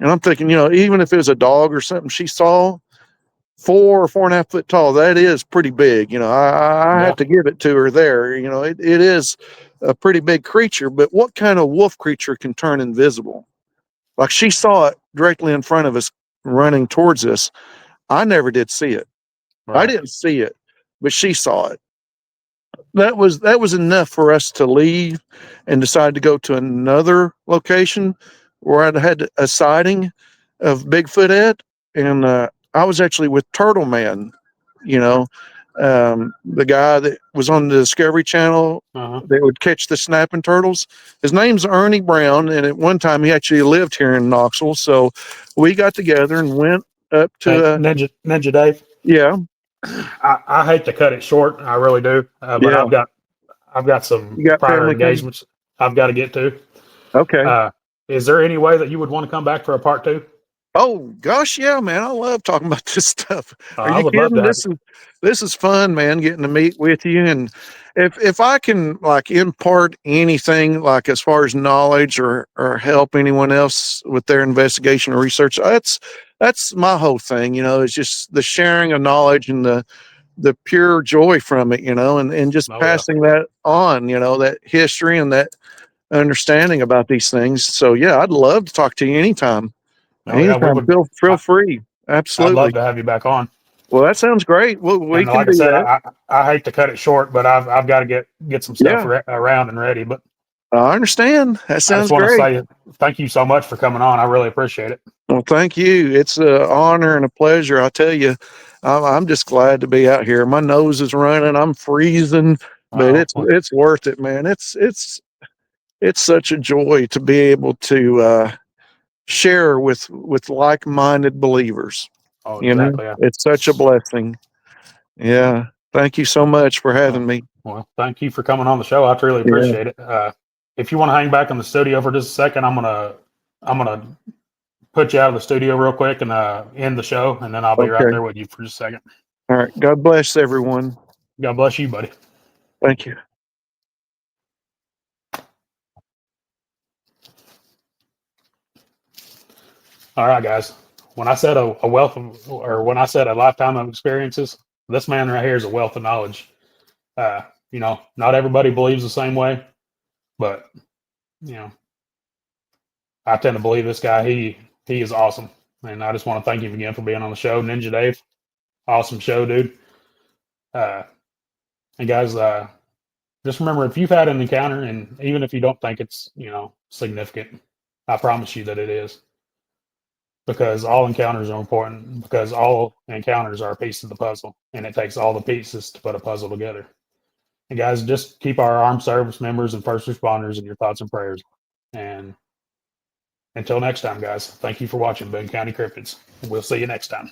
And I'm thinking, even if it was a dog or something she saw, 4 or 4.5 foot tall, that is pretty big. I have to give it to her there. It is a pretty big creature, but what kind of wolf creature can turn invisible? Like, she saw it directly in front of us running towards us. I never did see it. Right. I didn't see it, but she saw it. That was enough for us to leave and decide to go to another location where I'd had a sighting of Bigfoot at. And I was actually with Turtle Man, the guy that was on the Discovery Channel that would catch the snapping turtles. His name's Ernie Brown, and at one time he actually lived here in Knoxville. So we got together and went up to Ninja Dave. Yeah. I hate to cut it short. I really do. But I've got some prior engagements I've got to get to. Okay. Is there any way that you would want to come back for a part 2? Oh gosh, yeah, man. I love talking about this stuff. Are you kidding? This is fun, man, getting to meet with you. And if I can like impart anything like as far as knowledge or help anyone else with their investigation or research, that's my whole thing, it's just the sharing of knowledge and the pure joy from it, and just passing that on, that history and that understanding about these things. So yeah, I'd love to talk to you anytime. Anytime, feel free. Absolutely. I'd love to have you back on. Well, that sounds great. Well, we can do that. I hate to cut it short, but I've got to get some stuff around and ready. But I understand. That sounds great. I just want to say thank you so much for coming on. I really appreciate it. Well, thank you. It's an honor and a pleasure. I tell you, I'm just glad to be out here. My nose is running. I'm freezing, but it's worth it, man. It's such a joy to be able to share with like-minded believers. Exactly. It's such a blessing. Yeah. Thank you so much for having me. Well, thank you for coming on the show. I truly appreciate it. If you want to hang back in the studio for just a second, I'm gonna put you out of the studio real quick and end the show, and then I'll be right there with you for just a second. All right. God bless everyone. God bless you, buddy. Thank you. All right, guys. When I said a wealth of, or when I said a lifetime of experiences, this man right here is a wealth of knowledge. Not everybody believes the same way, but I tend to believe this guy. He is awesome, and I just want to thank him again for being on the show. Ninja Dave, awesome show, dude. And guys, just remember, if you've had an encounter, and even if you don't think it's significant, I promise you that it is, because all encounters are important, because all encounters are a piece of the puzzle, and it takes all the pieces to put a puzzle together. And guys, just keep our armed service members and first responders in your thoughts and prayers. And until next time, guys, thank you for watching Boone County Cryptids. We'll see you next time.